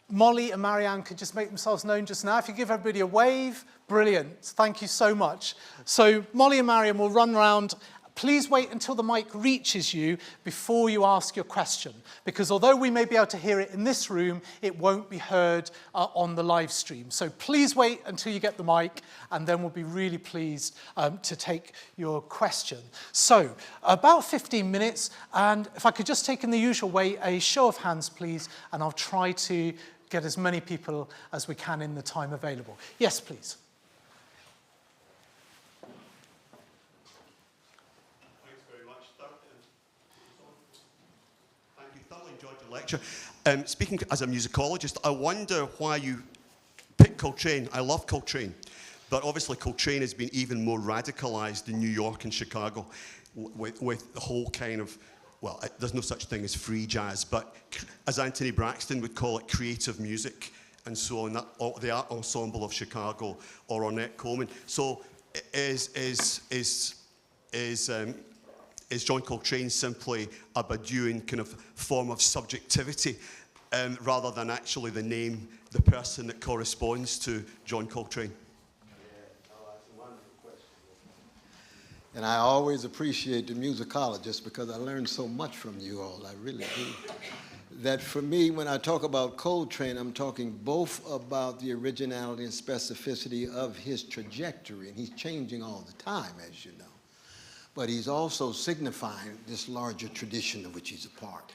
Molly and Marianne could just make themselves known just now. If you give everybody a wave, brilliant. Thank you so much. So Molly and Marianne will run around. Please wait until the mic reaches you before you ask your question, because although we may be able to hear it in this room, it won't be heard on the live stream. So please wait until you get the mic, and then we'll be really pleased to take your question. So about 15 minutes, and if I could just take in the usual way a show of hands, please, and I'll try to get as many people as we can in the time available. Yes, please. Thanks very much. Thank you. Thoroughly enjoyed your lecture. Speaking as a musicologist, I wonder why you picked Coltrane. I love Coltrane, but obviously Coltrane has been even more radicalized in New York and Chicago with the whole kind of, well, there's no such thing as free jazz, but as Anthony Braxton would call it, creative music, and so on, the Art Ensemble of Chicago, or Ornette Coleman. So is John Coltrane simply a Badiouian kind of form of subjectivity, rather than actually the name, the person that corresponds to John Coltrane? And I always appreciate the musicologists because I learned so much from you all, I really do. That for me, when I talk about Coltrane, I'm talking both about the originality and specificity of his trajectory, and he's changing all the time, as you know. but he's also signifying this larger tradition of which he's a part.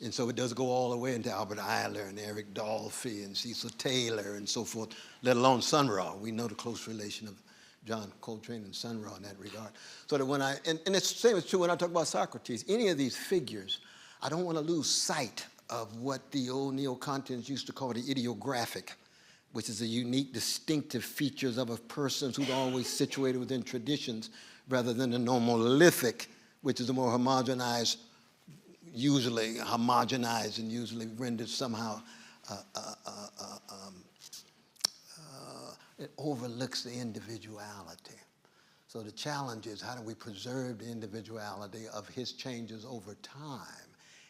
And so it does go all the way into Albert Ayler and Eric Dolphy and Cecil Taylor and so forth, let alone Sun Ra. We know the close relation of John Coltrane and Sun Ra in that regard. So that when and it's the same is true when I talk about Socrates. Any of these figures, I don't want to lose sight of what the old neo-Kantians used to call the ideographic, which is the unique, distinctive features of a person who's always situated within traditions, rather than the nomolithic, which is the more homogenized, usually homogenized and usually rendered somehow, it overlooks the individuality. So the challenge is, how do we preserve the individuality of his changes over time,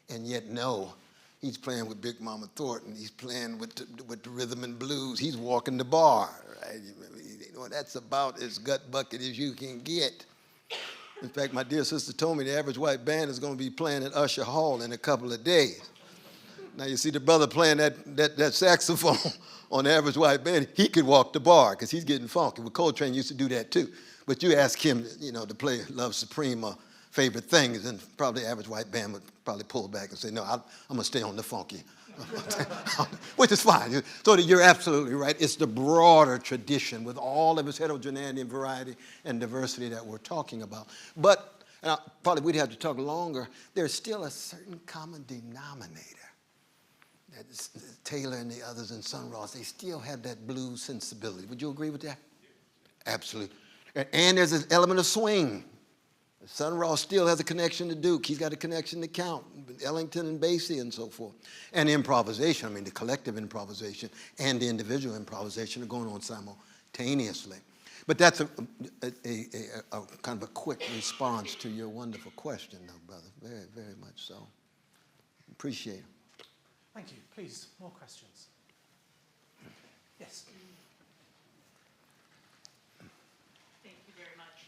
and yet know he's playing with Big Mama Thornton, he's playing with the rhythm and blues, he's walking the bar, right? You know, that's about as gut bucket as you can get. In fact, my dear sister told me the average white band is going to be playing at Usher Hall in a couple of days. Now you see the brother playing that saxophone on the average white band, he could walk the bar because he's getting funky. Well, Coltrane used to do that too. But you ask him, you know, to play Love Supreme or Favorite Things, and probably the average white band would probably pull back and say, no, I'm going to stay on the funky. Which is fine. So you're absolutely right. It's the broader tradition with all of its heterogeneity and variety and diversity that we're talking about. But, and probably we'd have to talk longer, there's still a certain common denominator. That's Taylor and the others and Sun Ra, they still have that blues sensibility. Would you agree with that? Absolutely. And there's an element of swing. Sun Ra still has a connection to Duke. He's got a connection to Count, Ellington and Basie and so forth. And improvisation, I mean the collective improvisation and the individual improvisation are going on simultaneously. But that's a kind of a quick response to your wonderful question, though, brother. Very, very much so. Appreciate it. Thank you. Please, more questions. Yes. Thank you very much.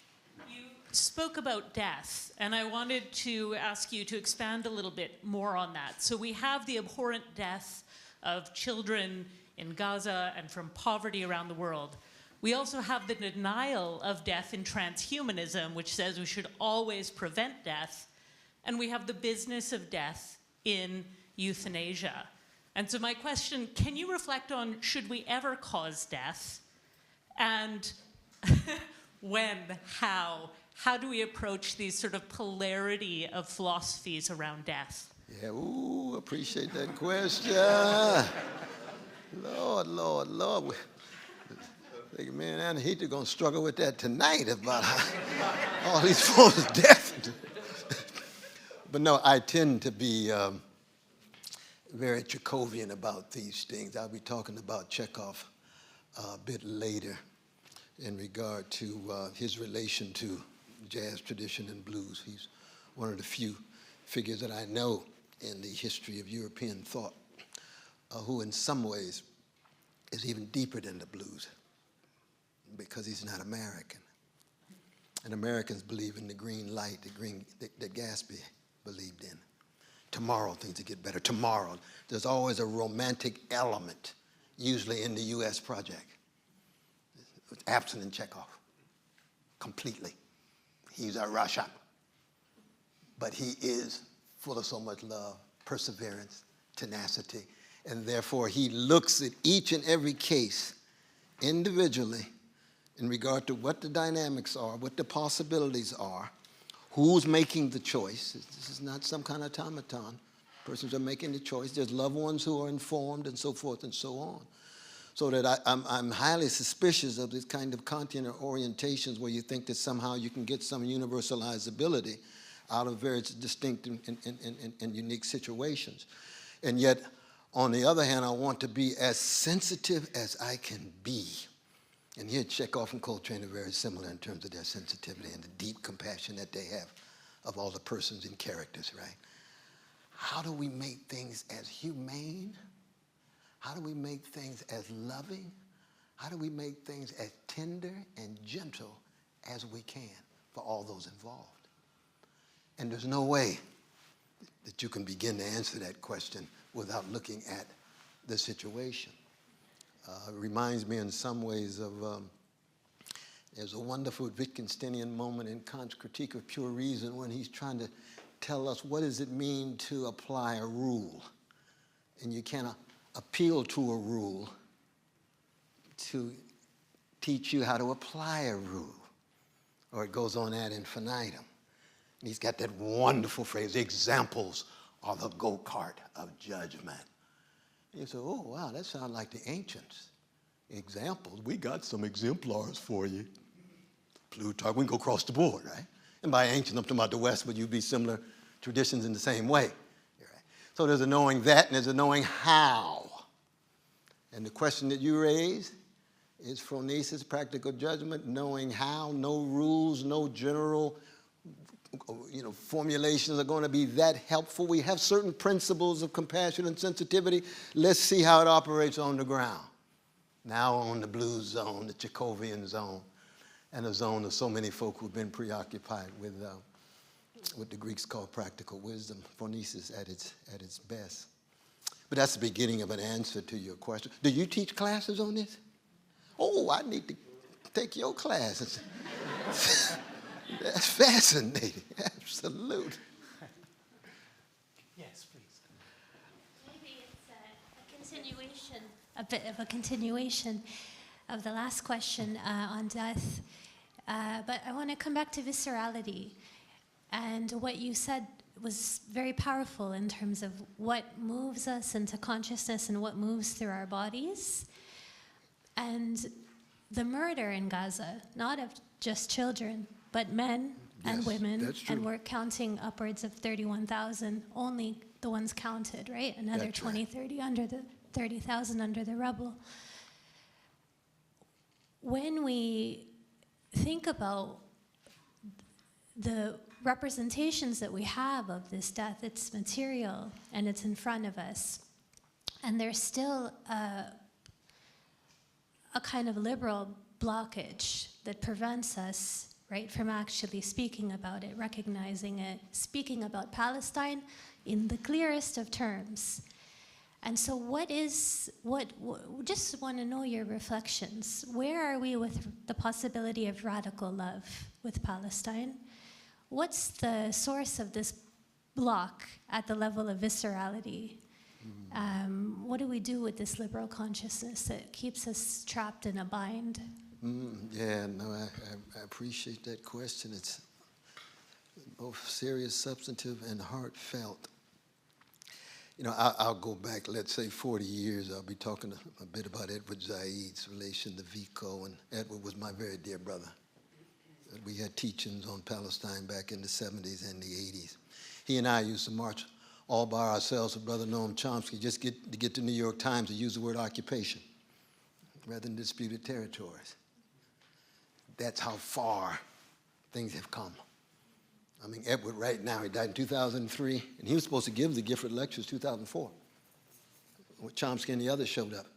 You spoke about death, and I wanted to ask you to expand a little bit more on that. So we have the abhorrent death of children in Gaza and from poverty around the world. We also have the denial of death in transhumanism, which says we should always prevent death. And we have the business of death in euthanasia. And so my question, can you reflect on, should we ever cause death? And when, how do we approach these sort of polarity of philosophies around death? Yeah, ooh, appreciate that question. Lord. Man, Anahita gonna struggle with that tonight about all these forms of death. But no, I tend to be very Chekhovian about these things. I'll be talking about Chekhov a bit later in regard to his relation to jazz tradition and blues. He's one of the few figures that I know in the history of European thought who in some ways is even deeper than the blues because he's not American. And Americans believe in the green light, that Gatsby believed in. Tomorrow things will get better. Tomorrow. There's always a romantic element, usually in the U.S. project. It's absent in Chekhov, completely. He's a Russian. But he is full of so much love, perseverance, tenacity, and therefore he looks at each and every case individually in regard to what the dynamics are, what the possibilities are, who's making the choice. This is not some kind of automaton. Persons are making the choice. There's loved ones who are informed and so forth and so on. So that I'm highly suspicious of this kind of Kantian orientations where you think that somehow you can get some universalizability out of very distinct and unique situations. And yet, on the other hand, I want to be as sensitive as I can be. And here Chekhov and Coltrane are very similar in terms of their sensitivity and the deep compassion that they have of all the persons and characters, right? How do we make things as humane? How do we make things as loving? How do we make things as tender and gentle as we can for all those involved? And there's no way that you can begin to answer that question without looking at the situation. It reminds me in some ways of There's a wonderful Wittgensteinian moment in Kant's Critique of Pure Reason when he's trying to tell us what does it mean to apply a rule. And you can't appeal to a rule to teach you how to apply a rule. Or it goes on ad infinitum. And he's got that wonderful phrase, examples are the go-kart of judgment. And you say, oh, wow, that sounds like the ancients. Examples, we got some exemplars for you. Plutarch, we can go across the board, right? And by ancient, I'm talking about the West, but you'd be similar traditions in the same way. Right? So there's a knowing that, and there's a knowing how. And the question that you raised is phronesis, practical judgment, knowing how, no rules, no general formulations are going to be that helpful. We have certain principles of compassion and sensitivity. Let's see how it operates on the ground. Now on the blue zone, the Chekhovian zone, and a zone of so many folk who've been preoccupied with what the Greeks call practical wisdom, phronesis at its best. But that's the beginning of an answer to your question. Do you teach classes on this? Oh, I need to take your classes. That's fascinating, absolutely. Yes, please. Maybe it's a bit of a continuation of the last question on death. But I want to come back to viscerality. And what you said was very powerful in terms of what moves us into consciousness and what moves through our bodies. And the murder in Gaza, not of just children, but men and women, that's true. and we're counting upwards of 31,000, only the ones counted, right? Another That's 20, right. 30,000 under the rubble. When we think about the representations that we have of this death, it's material and it's in front of us. And there's still a kind of liberal blockage that prevents us, right, from actually speaking about it, recognizing it, speaking about Palestine in the clearest of terms. And so just want to know your reflections. Where are we with the possibility of radical love with Palestine? What's the source of this block at the level of viscerality? What do we do with this liberal consciousness that keeps us trapped in a bind? I appreciate that question. It's both serious, substantive, and heartfelt. I'll go back, let's say 40 years. I'll be talking a bit about Edward Said's relation to Vico, and Edward was my very dear brother. We had teachings on Palestine back in the 70s and the 80s. He and I used to march all by ourselves with Brother Noam Chomsky, just to get the New York Times to use the word occupation rather than disputed territories. That's how far things have come. I mean, Edward right now, he died in 2003, and he was supposed to give the Gifford Lectures 2004, when Chomsky and the others showed up.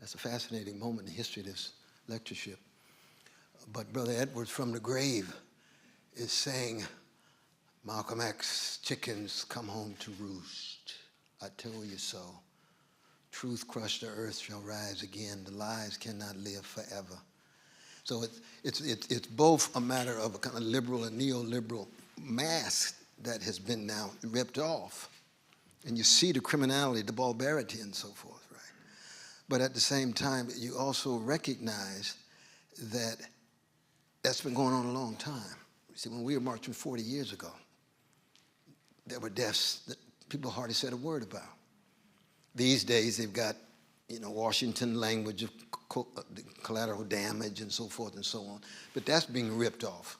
That's a fascinating moment in the history of this lectureship. But Brother Edwards from the grave is saying, Malcolm X, chickens come home to roost. I told you so. Truth crushed the earth shall rise again. The lies cannot live forever. So it's both a matter of a kind of liberal and neoliberal mask that has been now ripped off. And you see the criminality, the barbarity, and so forth, right? But at the same time, you also recognize that that's been going on a long time. You see, when we were marching 40 years ago, there were deaths that people hardly said a word about. These days, they've got, Washington language of collateral damage and so forth and so on. But that's being ripped off.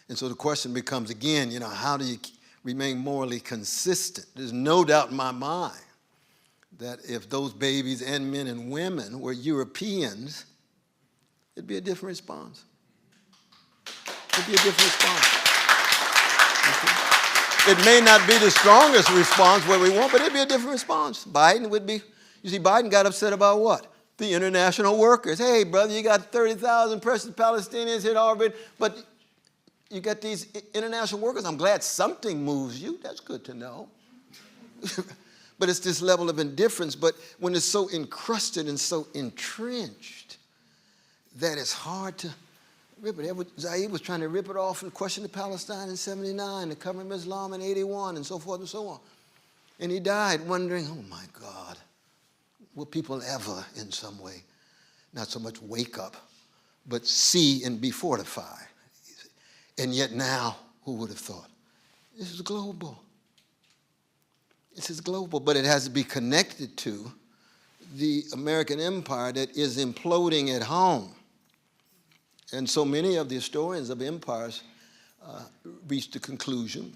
And so the question becomes, again, how do you remain morally consistent? There's no doubt in my mind that if those babies and men and women were Europeans, it'd be a different response. It'd be a different response. It may not be the strongest response where we want, but it'd be a different response. Biden would be, Biden got upset about what? The international workers. Hey, brother, you got 30,000 precious Palestinians hit orbit, but you got these international workers. I'm glad something moves you. That's good to know. But it's this level of indifference. But when it's so encrusted and so entrenched, that it's hard to rip it. Zaire was trying to rip it off and question of Palestine in 79, the covering of Islam in 81, and so forth and so on. And he died wondering, oh my God, will people ever in some way not so much wake up, but see and be fortified? And yet now, who would have thought? This is global. This is global, but it has to be connected to the American empire that is imploding at home. And so many of the historians of empires reached the conclusion: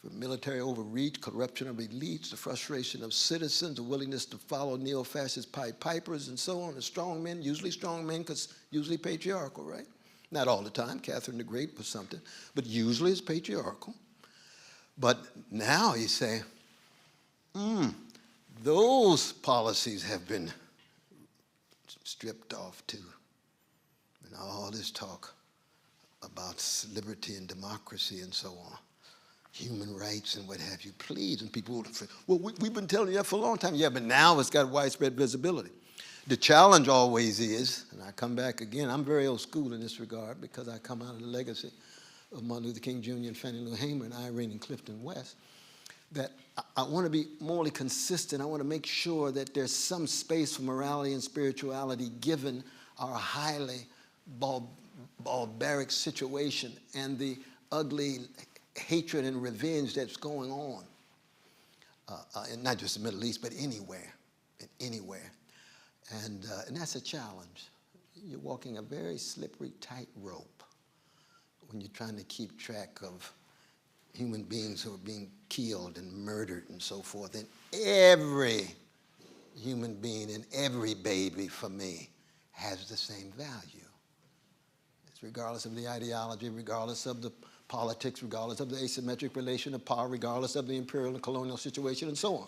for military overreach, corruption of elites, the frustration of citizens, the willingness to follow neo-fascist Pied Pipers, and so on, and strong men, because usually patriarchal, right? Not all the time. Catherine the Great was something, but usually it's patriarchal. But now you say, those policies have been stripped off too. And all this talk about liberty and democracy and so on, human rights and what have you, please. And people would say, well, we've been telling you that for a long time. Yeah, but now it's got widespread visibility. The challenge always is, and I come back again, I'm very old school in this regard because I come out of the legacy of Martin Luther King Jr. and Fannie Lou Hamer and Irene and Clifton West, that I want to be morally consistent. I want to make sure that there's some space for morality and spirituality given our highly barbaric situation and the ugly hatred and revenge that's going on, and not just the Middle East, but anywhere. And that's a challenge. You're walking a very slippery tightrope when you're trying to keep track of human beings who are being killed and murdered and so forth. And every human being and every baby, for me, has the same value. It's regardless of the ideology, regardless of the politics, regardless of the asymmetric relation of power, regardless of the imperial and colonial situation, and so on.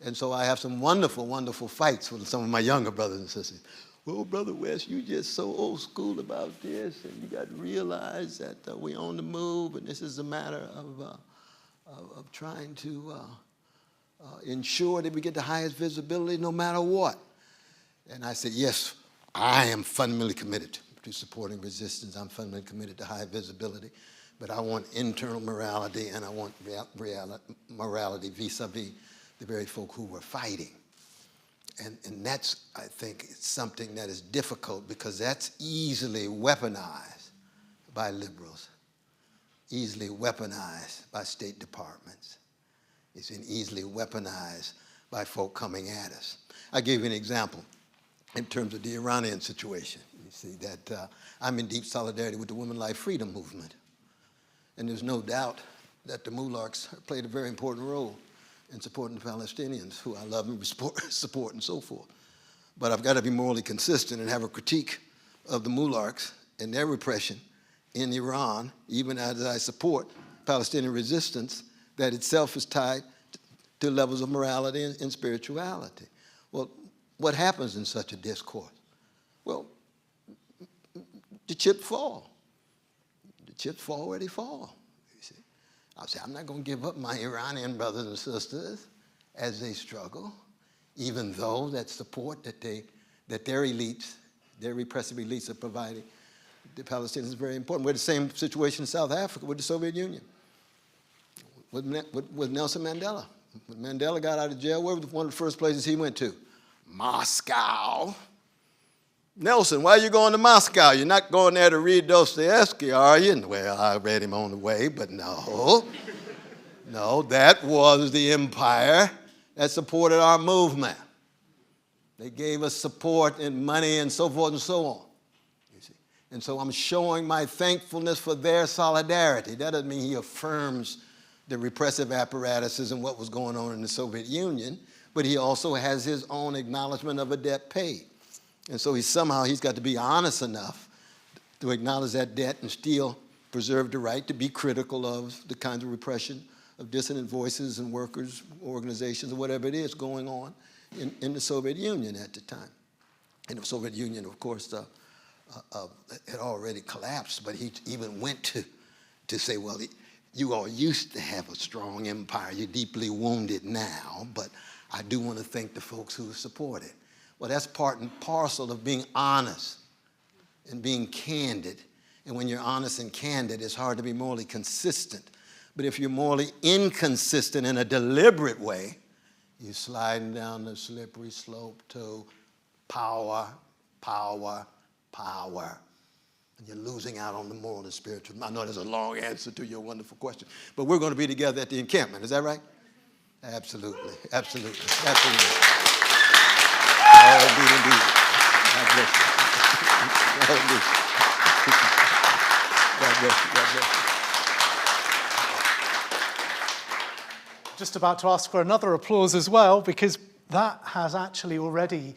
And so I have some wonderful, wonderful fights with some of my younger brothers and sisters. Well, Brother West, you just so old school about this, and you got to realize that we're on the move, and this is a matter of trying to ensure that we get the highest visibility no matter what. And I said, yes, I am fundamentally committed to supporting resistance. I'm fundamentally committed to high visibility, but I want internal morality, and I want morality vis-a-vis the very folk who were fighting. And that's, I think, something that is difficult because that's easily weaponized by liberals, easily weaponized by State Departments. It's been easily weaponized by folk coming at us. I gave you an example in terms of the Iranian situation. You see that I'm in deep solidarity with the Women Life Freedom Movement. And there's no doubt that the mullahs played a very important role in supporting the Palestinians, who I love and support and so forth. But I've got to be morally consistent and have a critique of the mullahs and their repression in Iran, even as I support Palestinian resistance that itself is tied to levels of morality and spirituality. Well, what happens in such a discourse? Well, the chips fall. The chips fall where they fall. I'll say, I'm not going to give up my Iranian brothers and sisters as they struggle, even though that support that their elites, their repressive elites are providing the Palestinians is very important. We're the same situation in South Africa with the Soviet Union, with Nelson Mandela. When Mandela got out of jail, where was one of the first places he went to? Moscow. Nelson, why are you going to Moscow? You're not going there to read Dostoevsky, are you? Well, I read him on the way, but no. No, that was the empire that supported our movement. They gave us support and money and so forth and so on. You see? And so I'm showing my thankfulness for their solidarity. That doesn't mean he affirms the repressive apparatuses and what was going on in the Soviet Union, but he also has his own acknowledgement of a debt paid. And so he's got to be honest enough to acknowledge that debt and still preserve the right to be critical of the kinds of repression of dissident voices and workers, organizations, or whatever it is going on in the Soviet Union at the time. And the Soviet Union, of course, had already collapsed, but he even went to say, well, you all used to have a strong empire. You're deeply wounded now, but I do want to thank the folks who support it. Well, that's part and parcel of being honest and being candid. And when you're honest and candid, it's hard to be morally consistent. But if you're morally inconsistent in a deliberate way, you're sliding down the slippery slope to power, power, power. And you're losing out on the moral and spiritual. I know there's a long answer to your wonderful question, but we're going to be together at the encampment. Is that right? Absolutely, absolutely, absolutely. Oh, indeed, indeed. God bless you. God bless you. God bless you. God bless you. Just about to ask for another applause as well, because that has actually already,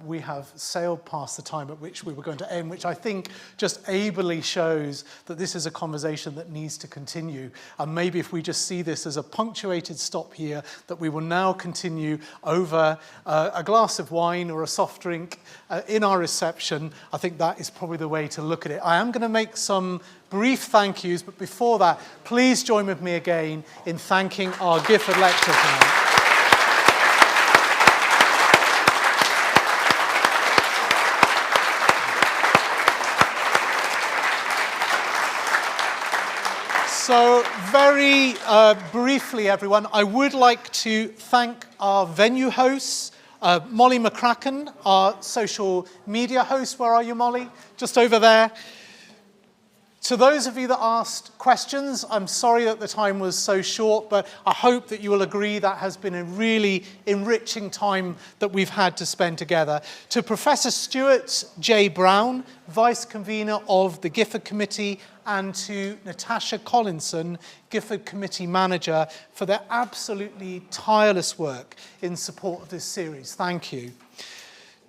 we have sailed past the time at which we were going to end, which I think just ably shows that this is a conversation that needs to continue. And maybe if we just see this as a punctuated stop here, that we will now continue over a glass of wine or a soft drink in our reception, I think that is probably the way to look at it. I am going to make some brief thank yous, but before that, please join with me again in thanking our Gifford Lecturer tonight. So very briefly, everyone, I would like to thank our venue hosts, Molly McCracken, our social media host. Where are you, Molly? Just over there. To those of you that asked questions, I'm sorry that the time was so short, but I hope that you will agree that has been a really enriching time that we've had to spend together. To Professor Stuart J. Brown, Vice Convener of the Gifford Committee, and to Natasha Collinson, Gifford Committee Manager, for their absolutely tireless work in support of this series. Thank you.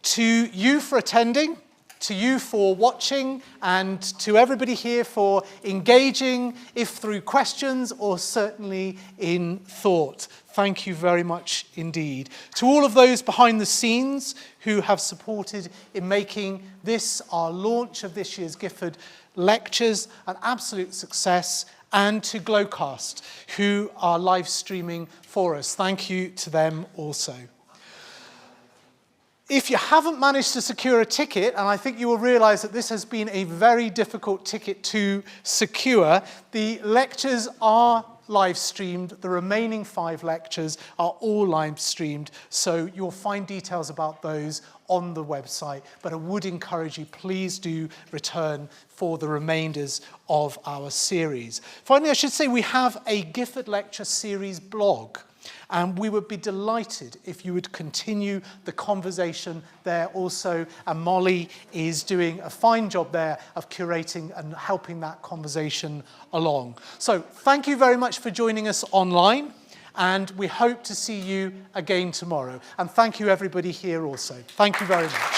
To you for attending, to you for watching, and to everybody here for engaging, if through questions or certainly in thought. Thank you very much indeed. To all of those behind the scenes who have supported in making this, our launch of this year's Gifford Lectures, an absolute success, and to Glowcast, who are live streaming for us. Thank you to them also. If you haven't managed to secure a ticket, and I think you will realize that this has been a very difficult ticket to secure, the lectures are live streamed. The remaining 5 lectures are all live streamed, so you'll find details about those on the website. But I would encourage you, please do return for the remainders of our series. Finally, I should say we have a Gifford Lecture Series blog. And we would be delighted if you would continue the conversation there also. And Molly is doing a fine job there of curating and helping that conversation along. So thank you very much for joining us online. And we hope to see you again tomorrow. And thank you everybody here also. Thank you very much.